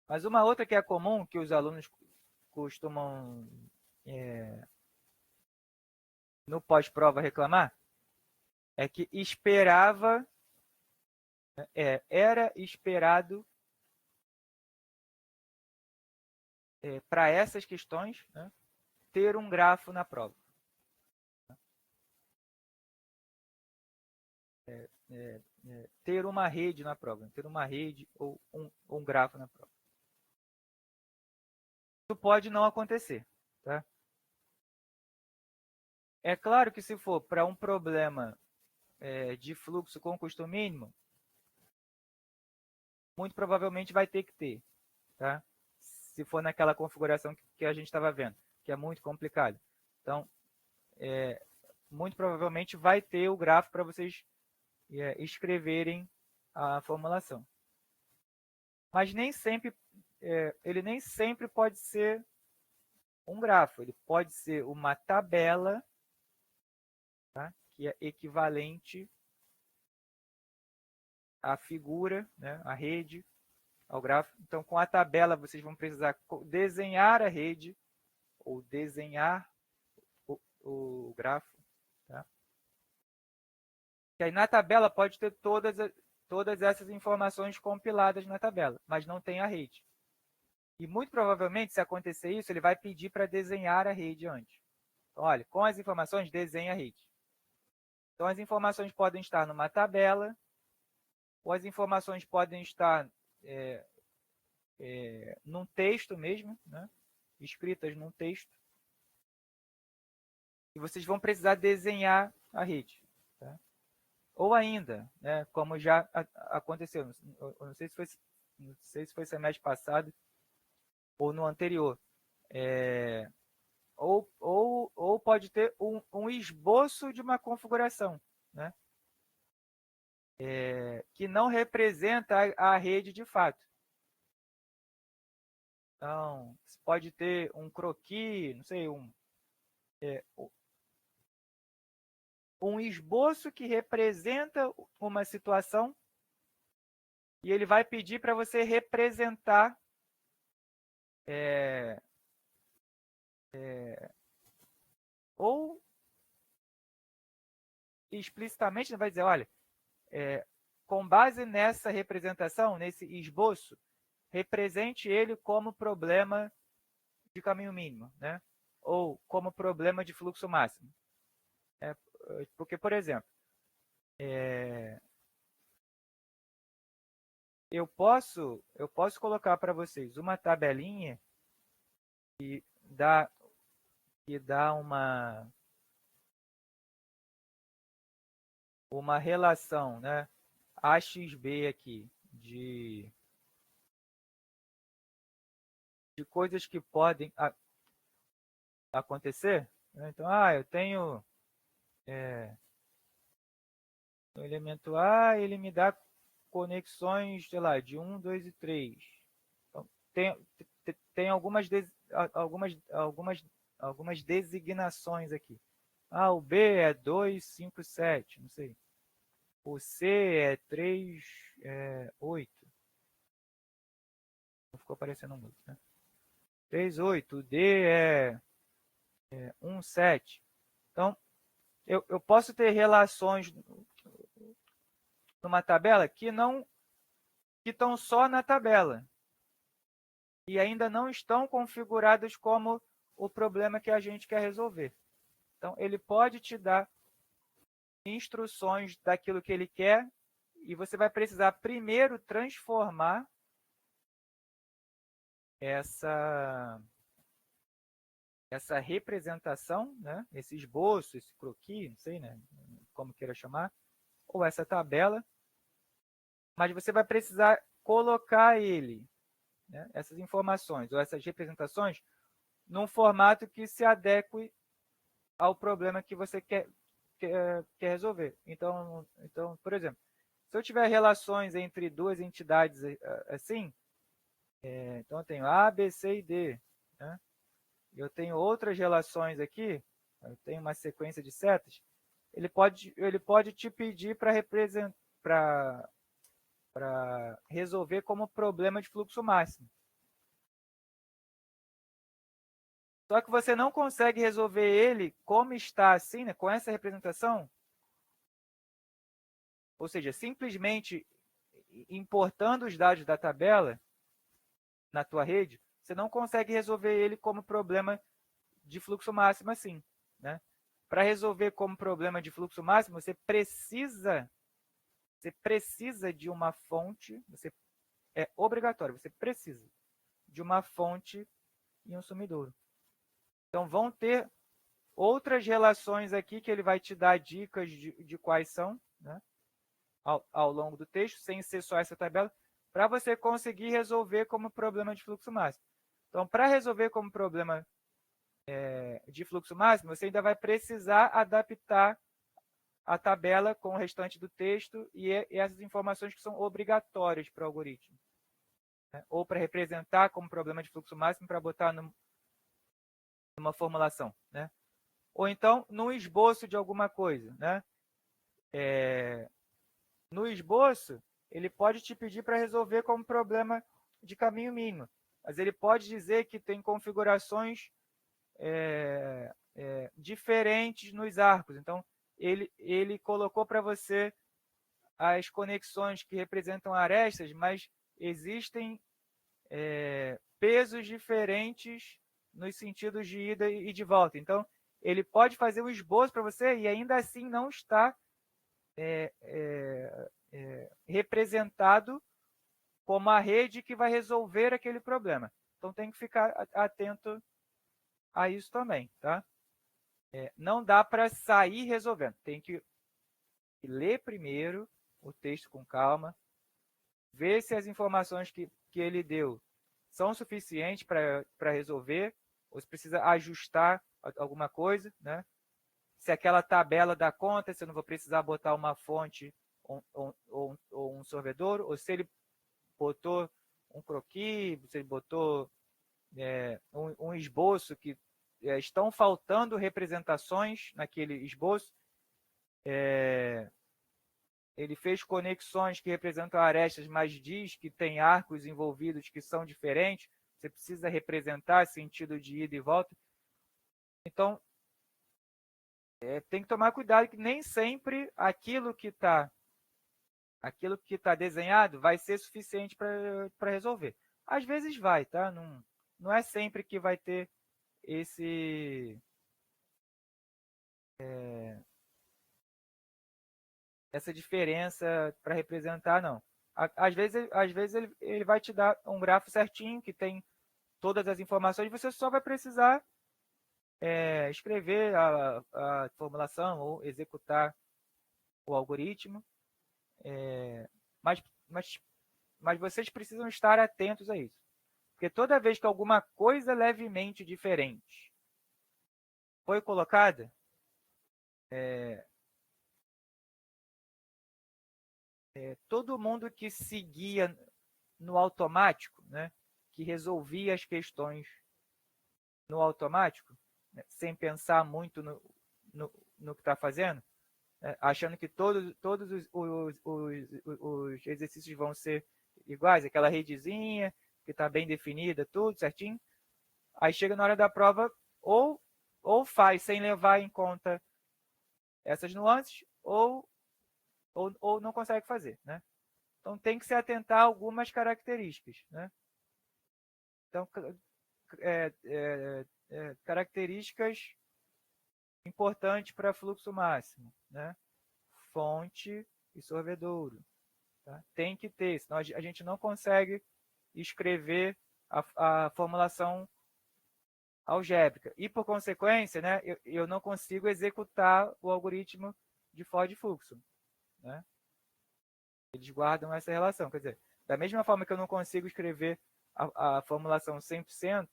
Mas uma outra que é comum, que os alunos costumam, no pós-prova, reclamar, é que era esperado para essas questões, né, ter um grafo na prova. Ter uma rede na prova, ter uma rede ou um grafo na prova. Isso pode não acontecer, tá? É claro que se for para um problema de fluxo com custo mínimo, muito provavelmente vai ter que ter, tá? Se for naquela configuração que a gente estava vendo, que é muito complicado. Então, muito provavelmente vai ter o gráfico para vocês escreverem a formulação. Mas nem sempre, ele nem sempre pode ser um grafo, ele pode ser uma tabela, tá, que é equivalente à figura, né, à rede, ao gráfico. Então, com a tabela, vocês vão precisar desenhar a rede ou desenhar o grafo. Tá? E aí, na tabela, pode ter todas essas informações compiladas na tabela, mas não tem a rede. E muito provavelmente, se acontecer isso, ele vai pedir para desenhar a rede antes. Então, olha, com as informações, desenha a rede. Então, as informações podem estar numa tabela, ou as informações podem estar num texto mesmo, né? Escritas num texto. E vocês vão precisar desenhar a rede. Tá? Ou ainda, né, como já aconteceu, não sei se foi semestre passado ou no anterior, ou pode ter um esboço de uma configuração, né, que não representa a rede de fato. Então, você pode ter um croquis, não sei, um esboço que representa uma situação e ele vai pedir para você representar ou explicitamente vai dizer, olha, com base nessa representação, nesse esboço, represente ele como problema de caminho mínimo, né? Ou como problema de fluxo máximo. Porque, por exemplo, eu posso colocar para vocês uma tabelinha que dá uma relação, né, AXB aqui de coisas que podem acontecer. Então, eu tenho o elemento A, ele me dá conexões, sei lá, de 1, 2 e 3. Então, tem algumas designações aqui. O B é 2, 5, 7, não sei. O C é 3, 8. Não ficou aparecendo muito, né? 3, 8. O D é 1, 7. Então, eu posso ter relações numa tabela que estão só na tabela e ainda não estão configuradas como o problema que a gente quer resolver. Então, ele pode te dar instruções daquilo que ele quer e você vai precisar primeiro transformar essa representação, né? Esse esboço, esse croquis, não sei, né? Como queira chamar, ou essa tabela, mas você vai precisar colocar ele, né? Essas informações ou essas representações num formato que se adeque ao problema que você quer resolver. Então, por exemplo, se eu tiver relações entre duas entidades assim, então eu tenho A, B, C e D, né? Eu tenho outras relações aqui, eu tenho uma sequência de setas, ele pode te pedir para resolver como problema de fluxo máximo. Só que você não consegue resolver ele como está assim, né, com essa representação, ou seja, simplesmente importando os dados da tabela na tua rede, você não consegue resolver ele como problema de fluxo máximo assim, né? Para resolver como problema de fluxo máximo, você precisa de uma fonte, é obrigatório, você precisa de uma fonte e um sumidouro. Então, vão ter outras relações aqui que ele vai te dar dicas de quais são, né, ao longo do texto, sem ser só essa tabela, para você conseguir resolver como problema de fluxo máximo. Então, para resolver como problema de fluxo máximo, você ainda vai precisar adaptar a tabela com o restante do texto e essas informações que são obrigatórias para o algoritmo, né? Ou para representar como problema de fluxo máximo, para botar numa formulação, né? Ou então, no esboço de alguma coisa, né? No esboço, ele pode te pedir para resolver como problema de caminho mínimo, mas ele pode dizer que tem configurações diferentes nos arcos. Então, ele colocou para você as conexões que representam arestas, mas existem pesos diferentes nos sentidos de ida e de volta. Então, ele pode fazer o esboço para você e ainda assim não está representado como a rede que vai resolver aquele problema. Então, tem que ficar atento a isso também, tá? Não dá para sair resolvendo. Tem que ler primeiro o texto com calma, ver se as informações que ele deu são suficientes para resolver, ou se precisa ajustar alguma coisa, né? Se aquela tabela dá conta, se eu não vou precisar botar uma fonte ou um sorvedor, ou se ele botou um croquis, se ele botou um esboço que estão faltando representações naquele esboço, ele fez conexões que representam arestas, mas diz que tem arcos envolvidos que são diferentes, você precisa representar sentido de ida e volta. Então, tem que tomar cuidado que nem sempre aquilo que está desenhado vai ser suficiente para resolver. Às vezes vai, tá? Não é sempre que vai ter essa diferença para representar, não. Às vezes ele vai te dar um grafo certinho, que tem todas as informações, você só vai precisar escrever a formulação ou executar o algoritmo, mas, mas, mas vocês precisam estar atentos a isso. Porque toda vez que alguma coisa levemente diferente foi colocada, todo mundo que seguia no automático, né, que resolvia as questões no automático, né, sem pensar muito no que está fazendo, né, achando que todos os exercícios vão ser iguais, aquela redezinha que está bem definida, tudo certinho, aí chega na hora da prova, ou faz sem levar em conta essas nuances, ou não consegue fazer, né? Então tem que se atentar a algumas características, né? Então, características importantes para fluxo máximo, né? Fonte e sorvedouro. Tá? Tem que ter, senão a gente não consegue escrever a formulação algébrica. E, por consequência, né, eu não consigo executar o algoritmo de Ford-Fluxo. Né? Eles guardam essa relação. Quer dizer, da mesma forma que eu não consigo escrever a formulação 100%,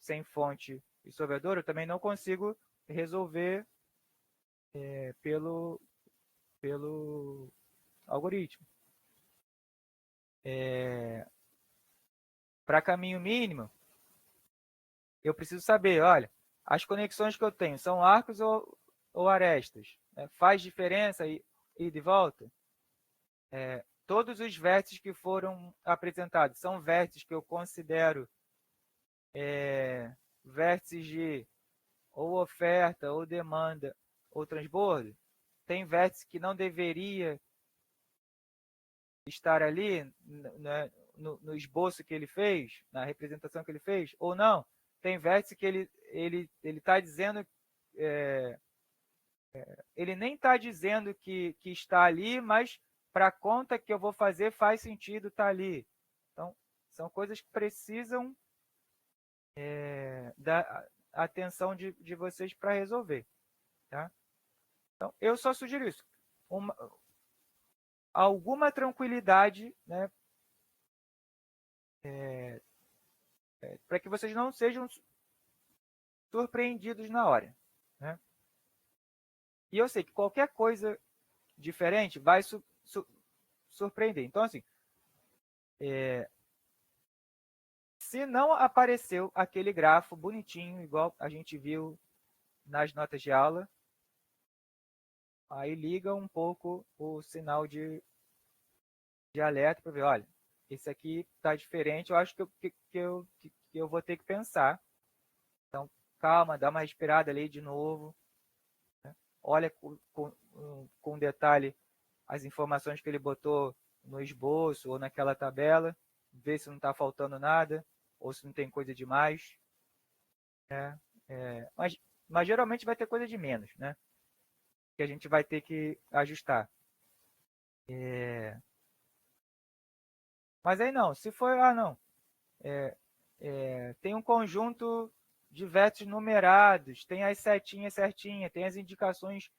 sem fonte e solvedor, eu também não consigo resolver pelo algoritmo. Para caminho mínimo, eu preciso saber, olha, as conexões que eu tenho são arcos ou arestas? Né? Faz diferença ir de volta? Todos os vértices que foram apresentados são vértices que eu considero vértices de ou oferta, ou demanda, ou transbordo? Tem vértice que não deveria estar ali, né, no esboço que ele fez, na representação que ele fez, ou não? Tem vértice que ele está dizendo, ele nem está dizendo que está ali, mas para a conta que eu vou fazer faz sentido estar ali. Então, são coisas que precisam da atenção de vocês para resolver. Tá? Então, eu só sugiro isso. Alguma tranquilidade, né, para que vocês não sejam surpreendidos na hora. Né? E eu sei que qualquer coisa diferente vai surpreender. Então, assim, se não apareceu aquele grafo bonitinho, igual a gente viu nas notas de aula, aí liga um pouco o sinal de alerta para ver, olha, esse aqui está diferente, eu acho que eu vou ter que pensar. Então, calma, dá uma respirada ali de novo. Né? Olha com detalhe as informações que ele botou no esboço ou naquela tabela, vê se não está faltando nada, ou se não tem coisa demais. Né? Mas geralmente vai ter coisa de menos, né? Que a gente vai ter que ajustar. Mas aí não, se for, não, tem um conjunto de vértices numerados, tem as setinhas certinhas, tem as indicações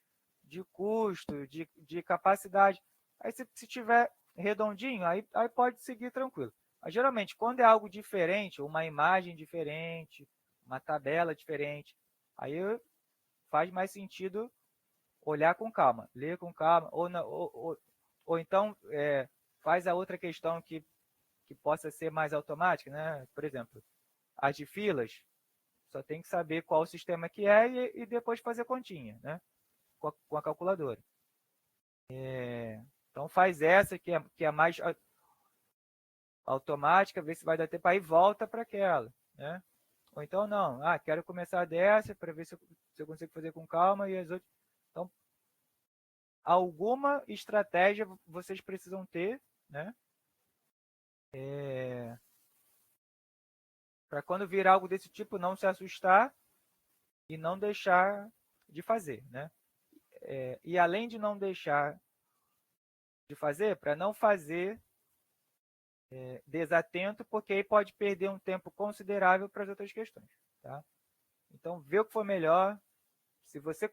de custo, de capacidade. Aí se tiver redondinho, aí pode seguir tranquilo. Mas geralmente, quando é algo diferente, uma imagem diferente, uma tabela diferente, aí faz mais sentido olhar com calma, ler com calma, ou então faz a outra questão que possa ser mais automática, né? Por exemplo, as de filas, só tem que saber qual o sistema que é e depois fazer continha, né? Com a calculadora. Então faz essa que é mais automática, vê se vai dar tempo, aí volta para aquela, né? Ou então não, quero começar dessa para ver se eu consigo fazer com calma e as outras. Então, alguma estratégia vocês precisam ter, né? Para quando vir algo desse tipo, não se assustar e não deixar de fazer, né? E além de não deixar de fazer, para não fazer desatento, porque aí pode perder um tempo considerável para as outras questões, tá? Então, vê o que for melhor. Se você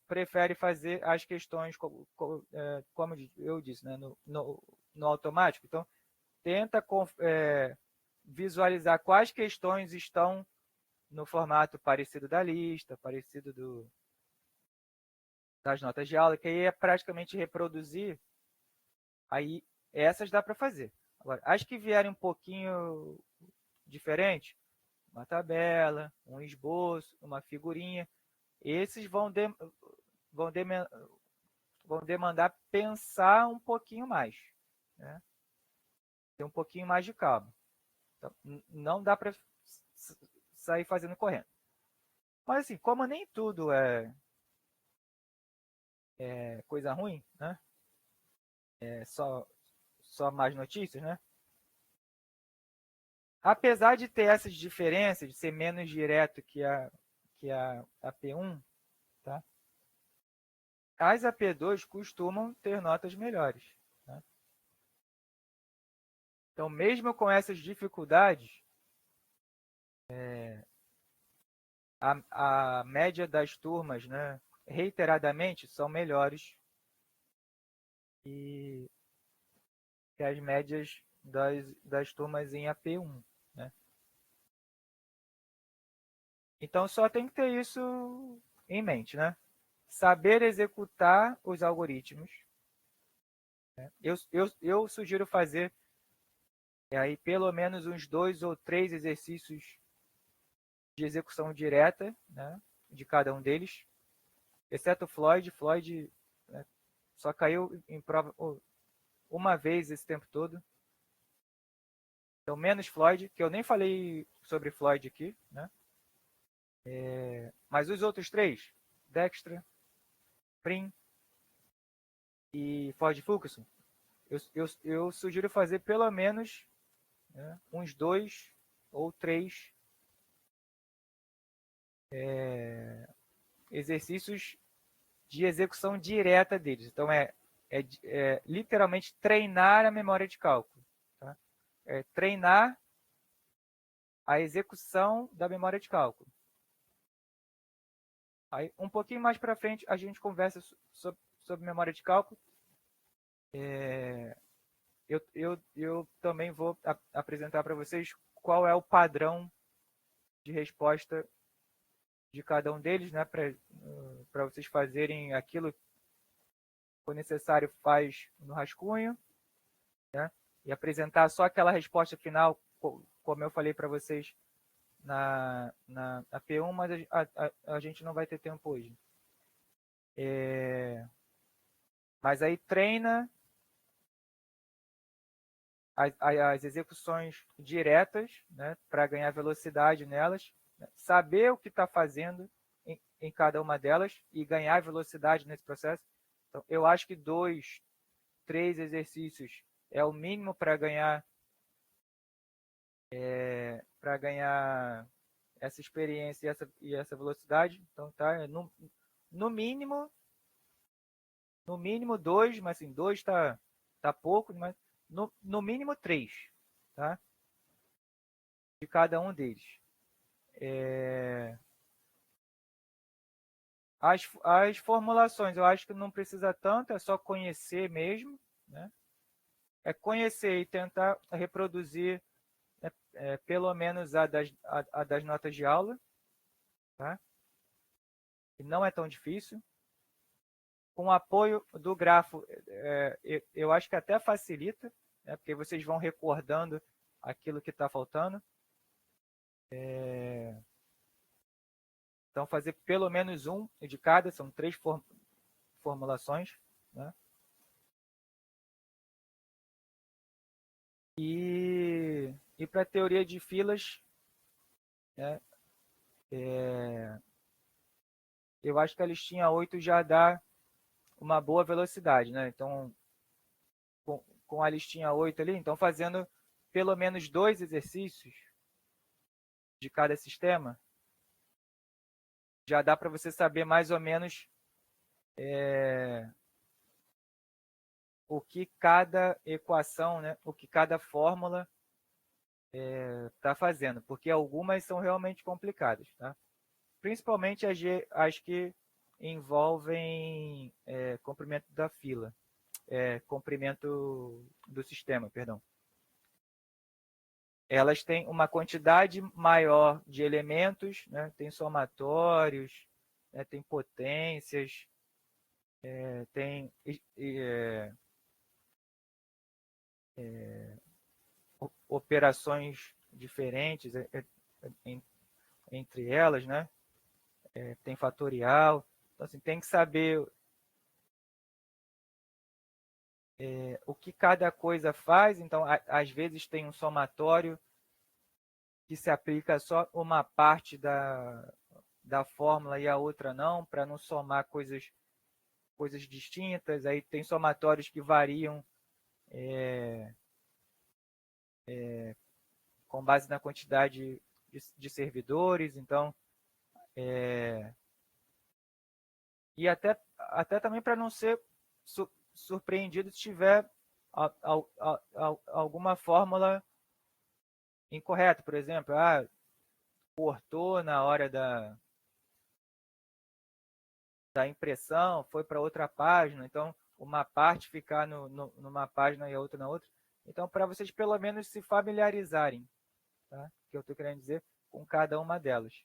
prefere fazer as questões como eu disse, né, no automático, então tenta visualizar quais questões estão no formato parecido da lista, parecido das notas de aula, que aí é praticamente reproduzir. Aí essas dá para fazer. Agora, as que vierem um pouquinho diferente, uma tabela, um esboço, uma figurinha, esses vão, vão demandar pensar um pouquinho mais, né? Ter um pouquinho mais de calma. Então, não dá para sair fazendo correndo. Mas assim, como nem tudo é coisa ruim, né? É só más notícias, né? Apesar de ter essas diferenças, de ser menos direto que a P1, tá? As AP2 costumam ter notas melhores. Né? Então, mesmo com essas dificuldades, a média das turmas, né, reiteradamente, são melhores que as médias das turmas em AP1. Né? Então, só tem que ter isso em mente. Né? Saber executar os algoritmos. Né? Eu sugiro fazer aí pelo menos uns 2 ou 3 exercícios de execução direta, né, de cada um deles, exceto o Floyd. Floyd, né, só caiu em prova uma vez esse tempo todo. Então, menos Floyd, que eu nem falei sobre Floyd aqui, né? Mas os outros três, Dijkstra, Prim e Ford Fulkerson, eu sugiro fazer pelo menos, né, uns 2 ou 3 exercícios de execução direta deles. Então, é literalmente treinar a memória de cálculo. Tá? Treinar a execução da memória de cálculo. Aí, um pouquinho mais para frente, a gente conversa sobre memória de cálculo. Eu também vou apresentar para vocês qual é o padrão de resposta de cada um deles, né, para vocês fazerem aquilo que for necessário, faz no rascunho, né, e apresentar só aquela resposta final, como eu falei para vocês na P1, mas a gente não vai ter tempo hoje. Mas aí treina as execuções diretas, né, para ganhar velocidade nelas, né, saber o que está fazendo em cada uma delas e ganhar velocidade nesse processo. Então, eu acho que 2, 3 exercícios é o mínimo para ganhar essa experiência e essa velocidade. Então, tá, no mínimo 2, mas assim, 2 tá pouco, mas no mínimo 3, tá? De cada um deles. As formulações, eu acho que não precisa tanto, é só conhecer mesmo, né? É conhecer e tentar reproduzir, né, pelo menos a das notas de aula, tá? E não é tão difícil. Com o apoio do grafo, eu acho que até facilita, né? Porque vocês vão recordando aquilo que está faltando. Então, fazer pelo menos um de cada, são 3 formulações, né? E para a teoria de filas, né, eu acho que a listinha 8 já dá uma boa velocidade, né? Então, com a listinha 8 ali, então fazendo pelo menos 2 exercícios de cada sistema, já dá para você saber mais ou menos o que cada equação, né, o que cada fórmula está fazendo, porque algumas são realmente complicadas, tá? Principalmente as que envolvem comprimento da fila, comprimento do sistema, perdão. Elas têm uma quantidade maior de elementos, né? Tem somatórios, né? Tem potências, tem operações diferentes entre elas, né? Tem fatorial. Então, assim, tem que saber o que cada coisa faz. Então, às vezes tem um somatório que se aplica só uma parte da fórmula e a outra não, para não somar coisas distintas. Aí tem somatórios que variam com base na quantidade de servidores. Então, e até também para não ser surpreendido se tiver alguma fórmula incorreta. Por exemplo, cortou na hora da impressão, foi para outra página, então uma parte ficar numa página e a outra na outra. Então, para vocês pelo menos se familiarizarem, tá? Que eu estou querendo dizer, com cada uma delas.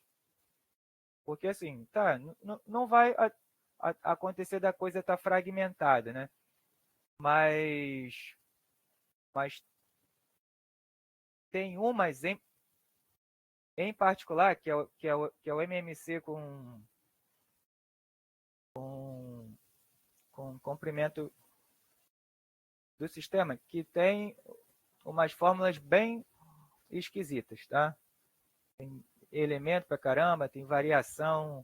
Porque assim, tá, não vai acontecer da coisa estar fragmentada, né? Mas tem umas em particular, que é o MMC com comprimento do sistema, que tem umas fórmulas bem esquisitas, tá? Tem elemento para caramba, tem variação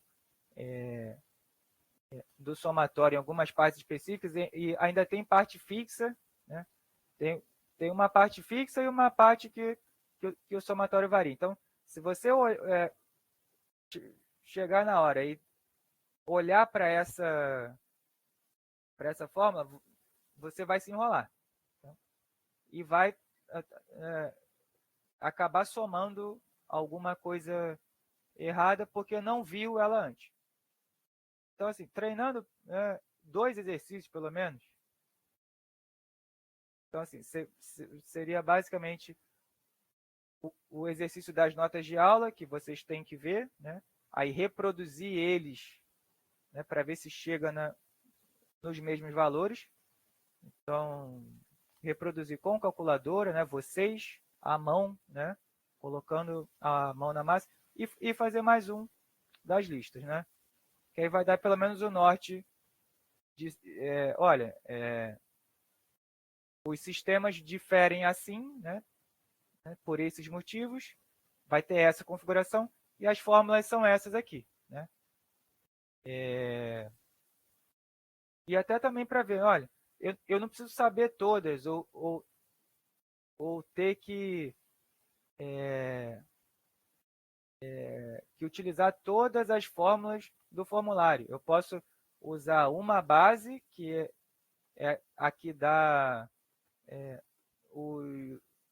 do somatório em algumas partes específicas e ainda tem parte fixa, né? Tem uma parte fixa e uma parte que o somatório varia. Então, se você chegar na hora e olhar para essa fórmula, você vai se enrolar, tá? E vai acabar somando alguma coisa errada porque não viu ela antes. Então, assim, treinando 2 exercícios, pelo menos. Então, assim, seria basicamente o exercício das notas de aula, que vocês têm que ver, né? Aí reproduzir eles, né, para ver se chega nos mesmos valores. Então, reproduzir com calculadora, né? Vocês, à mão, né? Colocando a mão na massa. E fazer mais um das listas, né? Que aí vai dar pelo menos o norte de, olha, os sistemas diferem assim, né? Por esses motivos, vai ter essa configuração e as fórmulas são essas aqui, né? E até também para ver, olha, eu não preciso saber todas ou ter que utilizar todas as fórmulas do formulário. Eu posso usar uma base, que é a que dá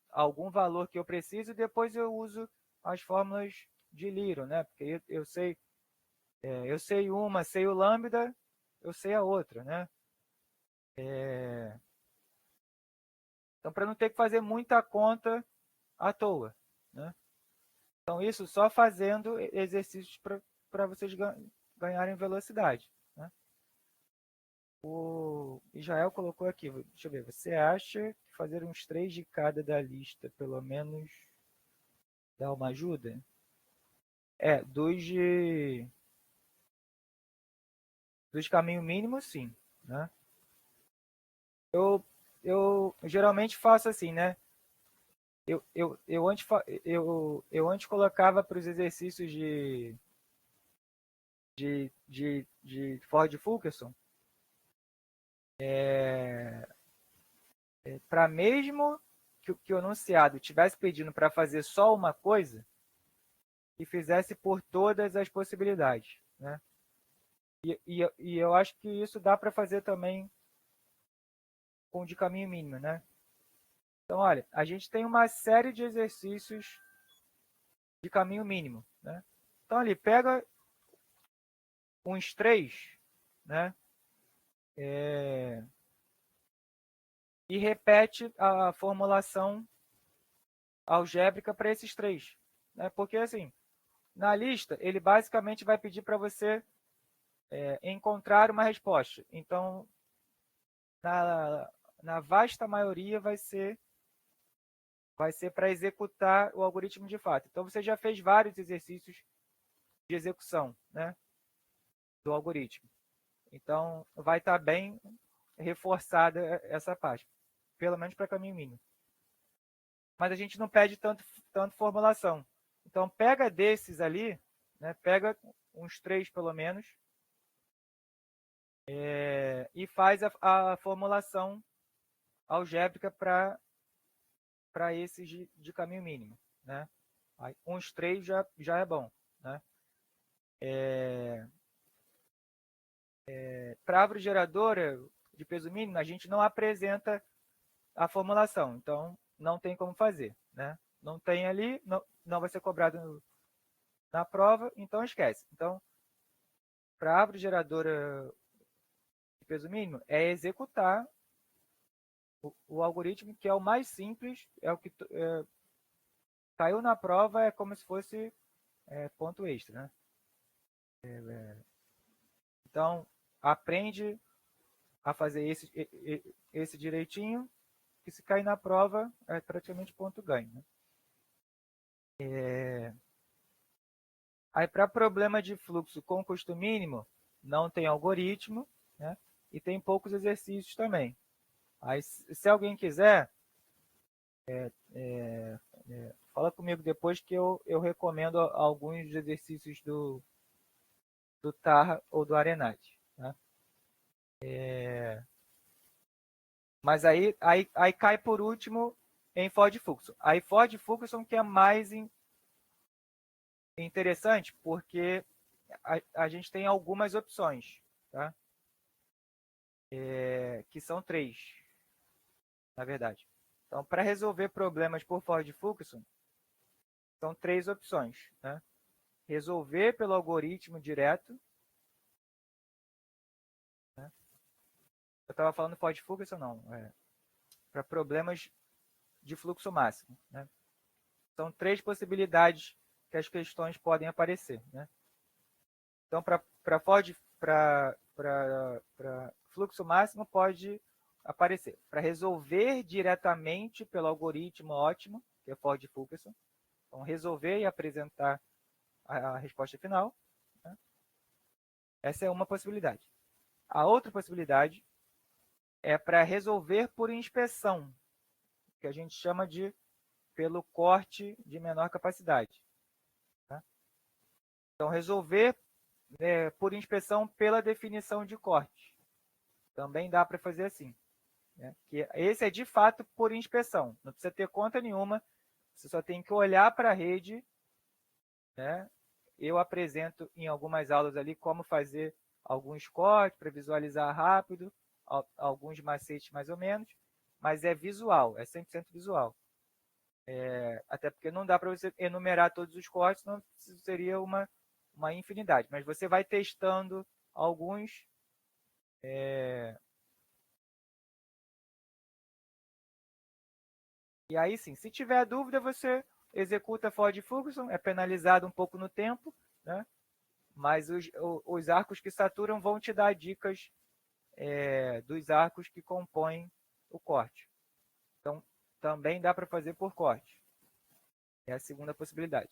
algum valor que eu preciso, e depois eu uso as fórmulas de Liro, né? Porque eu sei uma, sei o lambda, eu sei a outra, né? Então, para não ter que fazer muita conta à toa, né? Então, isso só fazendo exercícios para vocês ganharem velocidade, né? O Israel colocou aqui, deixa eu ver, você acha que fazer uns 3 de cada da lista, pelo menos, dá uma ajuda? Dos caminho mínimo, sim, né? Eu geralmente faço assim, né? eu antes colocava para os exercícios de Ford-Fulkerson, para mesmo que o enunciado tivesse pedindo para fazer só uma coisa, que fizesse por todas as possibilidades, né? E eu acho que isso dá para fazer também com o de caminho mínimo, né? Então, olha, a gente tem uma série de exercícios de caminho mínimo, né? Então, ali, pega uns 3, né? E repete a formulação algébrica para esses 3, né? Porque, assim, na lista, ele basicamente vai pedir para você encontrar uma resposta. Então, na vasta maioria, vai ser para executar o algoritmo de fato. Então, você já fez vários exercícios de execução, né, do algoritmo. Então, vai estar bem reforçada essa parte, pelo menos para caminho mínimo. Mas a gente não pede tanto formulação. Então, pega desses ali, né, pega uns 3 pelo menos, e faz a formulação algébrica para esses de caminho mínimo, né? Aí, uns 3 já é bom, né? Para árvore geradora de peso mínimo, a gente não apresenta a formulação, então não tem como fazer, né? Não tem ali, não vai ser cobrado na prova, então esquece. Então, para árvore geradora de peso mínimo, é executar o algoritmo que é o mais simples, é o que caiu na prova, é como se fosse ponto extra, né? Então, aprende a fazer esse direitinho, que se cair na prova, é praticamente ponto ganho, né? Aí, para problema de fluxo com custo mínimo, não tem algoritmo, né? E tem poucos exercícios também. Aí, se alguém quiser, fala comigo depois que eu recomendo alguns exercícios do Tarra ou do Arenati. Né? Mas aí cai por último em Ford Fulkerson. Aí Ford Fulkerson que é mais interessante porque a gente tem algumas opções, tá? Que são 3, na verdade. Então, para resolver problemas por Ford Fulkerson, são 3 opções. Né? Resolver pelo algoritmo direto. Né? Eu estava falando Ford Fulkerson, não. Para problemas de fluxo máximo. Né? São 3 possibilidades que as questões podem aparecer. Né? Então, para Ford, para fluxo máximo, pode aparecer. Para resolver diretamente pelo algoritmo ótimo, que é Ford Fulkerson. Então, resolver e apresentar a resposta final. Né? Essa é uma possibilidade. A outra possibilidade é para resolver por inspeção, que a gente chama de pelo corte de menor capacidade. Tá? Então, resolver por inspeção pela definição de corte. Também dá para fazer assim. Né? Que esse é de fato por inspeção. Não precisa ter conta nenhuma. Você só tem que olhar para a rede. Né? Eu apresento em algumas aulas ali como fazer alguns cortes para visualizar rápido, alguns macetes mais ou menos, mas é visual, é 100% visual. Até porque não dá para você enumerar todos os cortes, senão seria uma infinidade. Mas você vai testando alguns. E aí sim, se tiver dúvida, você executa Ford Fulkerson, é penalizado um pouco no tempo, né? Mas os arcos que saturam vão te dar dicas dos arcos que compõem o corte. Então, também dá para fazer por corte. É a segunda possibilidade.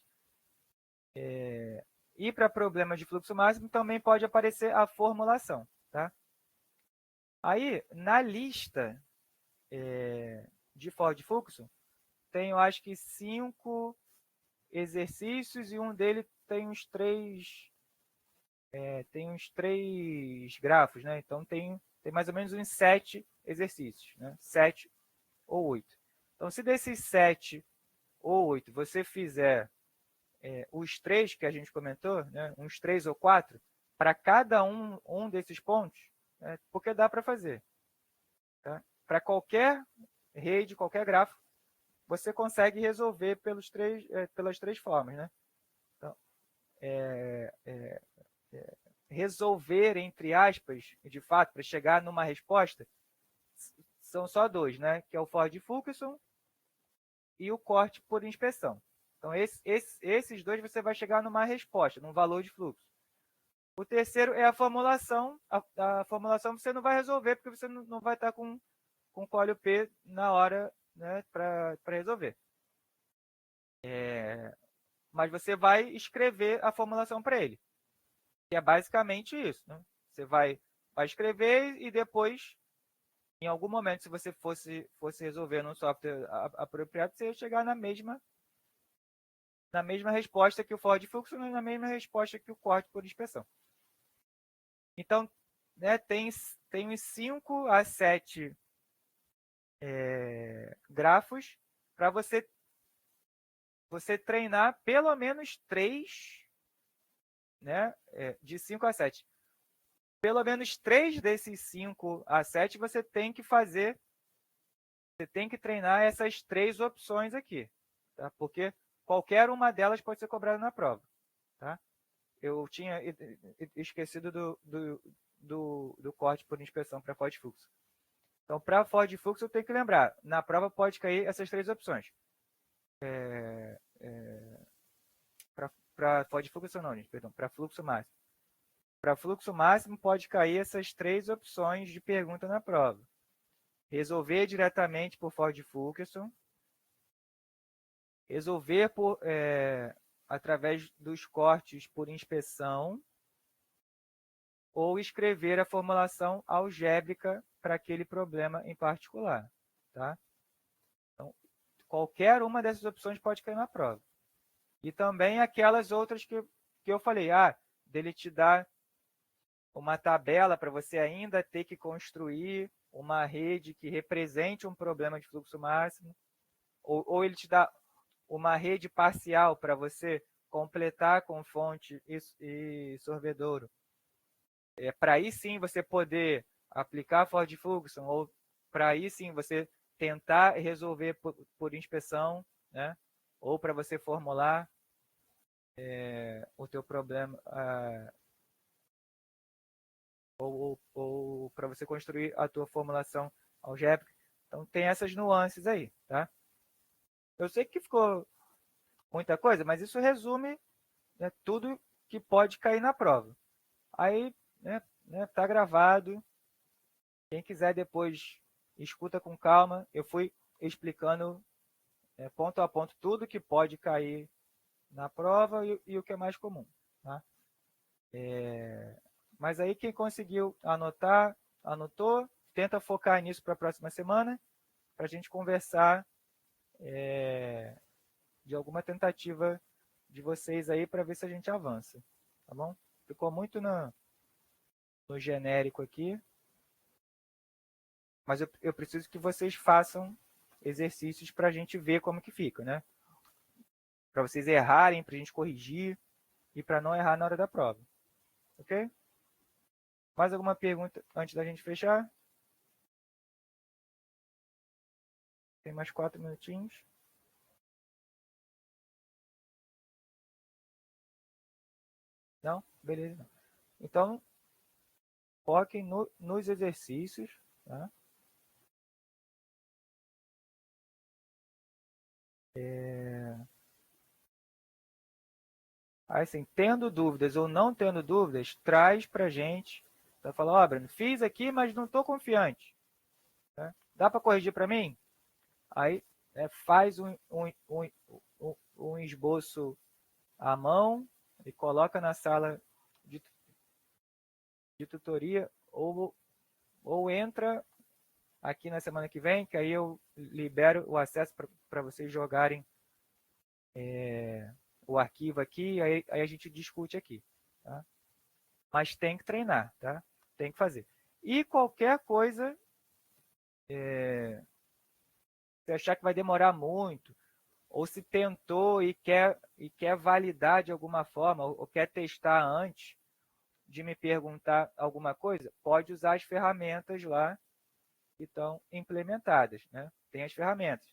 E para problemas de fluxo máximo, também pode aparecer a formulação. Tá? Aí, na lista de Ford Fulkerson, tenho acho que 5 exercícios e um dele tem uns 3 grafos, né? Então tem mais ou menos uns 7 exercícios, né? 7 ou 8. Então, se desses 7 ou 8 você fizer os 3 que a gente comentou, né? Uns 3 ou 4, para cada um desses pontos, né? Porque dá para fazer. Tá? Para qualquer rede, qualquer gráfico, você consegue resolver pelas 3 formas. Né? Então, resolver, entre aspas, de fato, para chegar numa resposta, são só 2, né? Que é o Ford-Fulkerson e o corte por inspeção. Então, esses 2 você vai chegar numa resposta, num valor de fluxo. O terceiro é a formulação. A formulação você não vai resolver, porque você não vai estar com cólio P na hora, né, para resolver. Mas você vai escrever a formulação para ele. Que é basicamente isso. Né? Você vai escrever e depois, em algum momento, se você fosse resolver num software apropriado, você ia chegar na mesma resposta que o Ford Fulkerson e na mesma resposta que o corte por inspeção. Então, né, tem uns 5 a 7 grafos para você treinar pelo menos 3, né, de 5 a 7. Pelo menos 3 desses 5 a 7 você tem que fazer, você tem que treinar essas 3 opções aqui, tá? Porque qualquer uma delas pode ser cobrada na prova. Tá? Eu tinha esquecido do corte por inspeção para Ford Fulkerson. Então, para Ford Fulkerson, eu tenho que lembrar, na prova pode cair essas 3 opções. Para Ford Fulkerson não, gente, perdão, para fluxo máximo. Para fluxo máximo pode cair essas 3 opções de pergunta na prova. Resolver diretamente por Ford Fulkerson, resolver através dos cortes por inspeção, ou escrever a formulação algébrica para aquele problema em particular. Tá? Então, qualquer uma dessas opções pode cair na prova. E também aquelas outras que eu falei, dele te dar uma tabela para você ainda ter que construir uma rede que represente um problema de fluxo máximo, ou ele te dá uma rede parcial para você completar com fonte e sorvedouro. Para aí sim você poder aplicar Ford Fulkerson, ou para aí sim você tentar resolver por inspeção, né? Ou para você formular o teu problema, ou para você construir a tua formulação algébrica. Então tem essas nuances aí, tá? Eu sei que ficou muita coisa, mas isso resume, né, tudo que pode cair na prova. Aí, né, tá gravado. Quem quiser depois escuta com calma. Eu fui explicando ponto a ponto tudo que pode cair na prova e o que é mais comum. Tá? Mas aí quem conseguiu anotar, anotou. Tenta focar nisso para a próxima semana, para a gente conversar de alguma tentativa de vocês aí para ver se a gente avança. Tá bom? Ficou muito no genérico aqui. Mas eu preciso que vocês façam exercícios para a gente ver como que fica, né? Para vocês errarem, para a gente corrigir e para não errar na hora da prova. Ok? Mais alguma pergunta antes da gente fechar? Tem mais 4 minutinhos. Não? Beleza. Então, foquem nos exercícios. Tá? Assim, tendo dúvidas ou não tendo dúvidas, traz para a gente. Vai falar, Breno, fiz aqui, mas não estou confiante. Tá? Dá para corrigir para mim? Aí faz um esboço à mão e coloca na sala de tutoria, ou entra aqui na semana que vem, que aí eu libero o acesso para vocês jogarem o arquivo aqui, aí a gente discute aqui. Tá? Mas tem que treinar, tá? Tem que fazer. E qualquer coisa, se achar que vai demorar muito, ou se tentou e quer validar de alguma forma, ou quer testar antes de me perguntar alguma coisa, pode usar as ferramentas lá que estão implementadas. Né? Tem as ferramentas.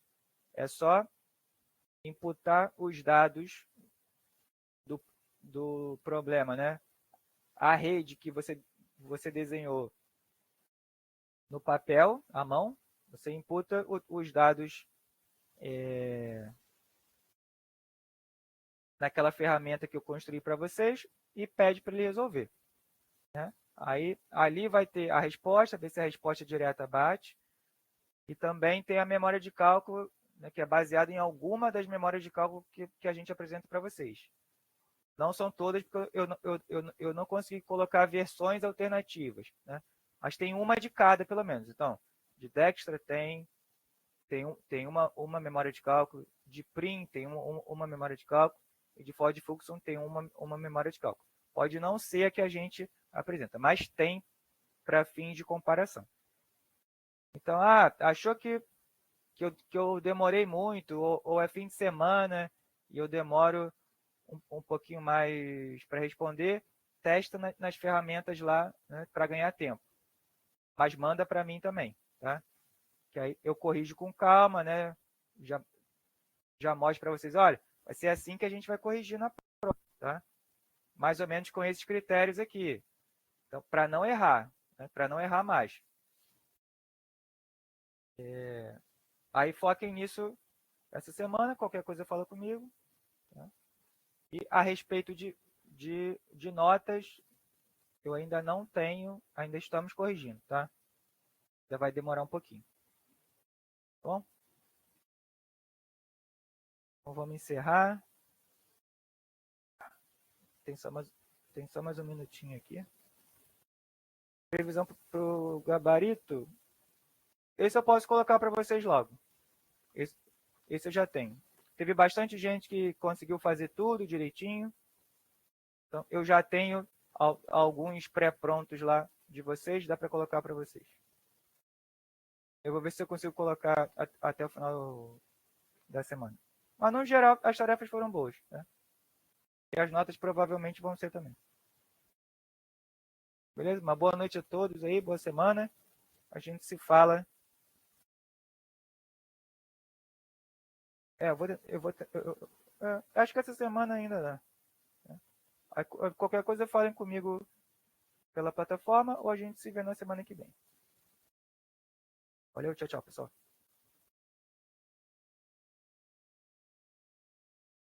É só imputar os dados do problema, né? A rede que você desenhou no papel, à mão, você imputa os dados naquela ferramenta que eu construí para vocês e pede para ele resolver. Né? Aí, ali vai ter a resposta, ver se a resposta direta bate, e também tem a memória de cálculo, né, que é baseada em alguma das memórias de cálculo que a gente apresenta para vocês. Não são todas, porque eu não consegui colocar versões alternativas, né? Mas tem uma de cada, pelo menos. Então, de Dijkstra tem uma memória de cálculo, de Prim tem uma memória de cálculo, e de Ford Fuxon tem uma memória de cálculo. Pode não ser a que a gente apresenta, mas tem para fins de comparação. Então, achou que eu demorei muito, ou é fim de semana e eu demoro um pouquinho mais para responder, testa nas ferramentas lá, né, para ganhar tempo. Mas manda para mim também, tá? Que aí eu corrijo com calma, né? Já mostro para vocês, olha, vai ser assim que a gente vai corrigir na prova, tá? Mais ou menos com esses critérios aqui. Então, para não errar, né? Para não errar mais. Aí foquem nisso essa semana, qualquer coisa fala comigo. Tá? E a respeito de notas, eu ainda não tenho, ainda estamos corrigindo, tá? Já vai demorar um pouquinho. Tá bom? Então vamos encerrar. Tem só mais um minutinho aqui. Previsão para o gabarito. Esse eu posso colocar para vocês logo. Esse eu já tenho. Teve bastante gente que conseguiu fazer tudo direitinho. Então, eu já tenho alguns pré-prontos lá de vocês, dá para colocar para vocês. Eu vou ver se eu consigo colocar até o final da semana. Mas, no geral, as tarefas foram boas. Né? E as notas provavelmente vão ser também. Beleza? Uma boa noite a todos aí, boa semana. A gente se fala. Acho que essa semana ainda dá. Né? Qualquer coisa falem comigo pela plataforma ou a gente se vê na semana que vem. Valeu, tchau, tchau, pessoal.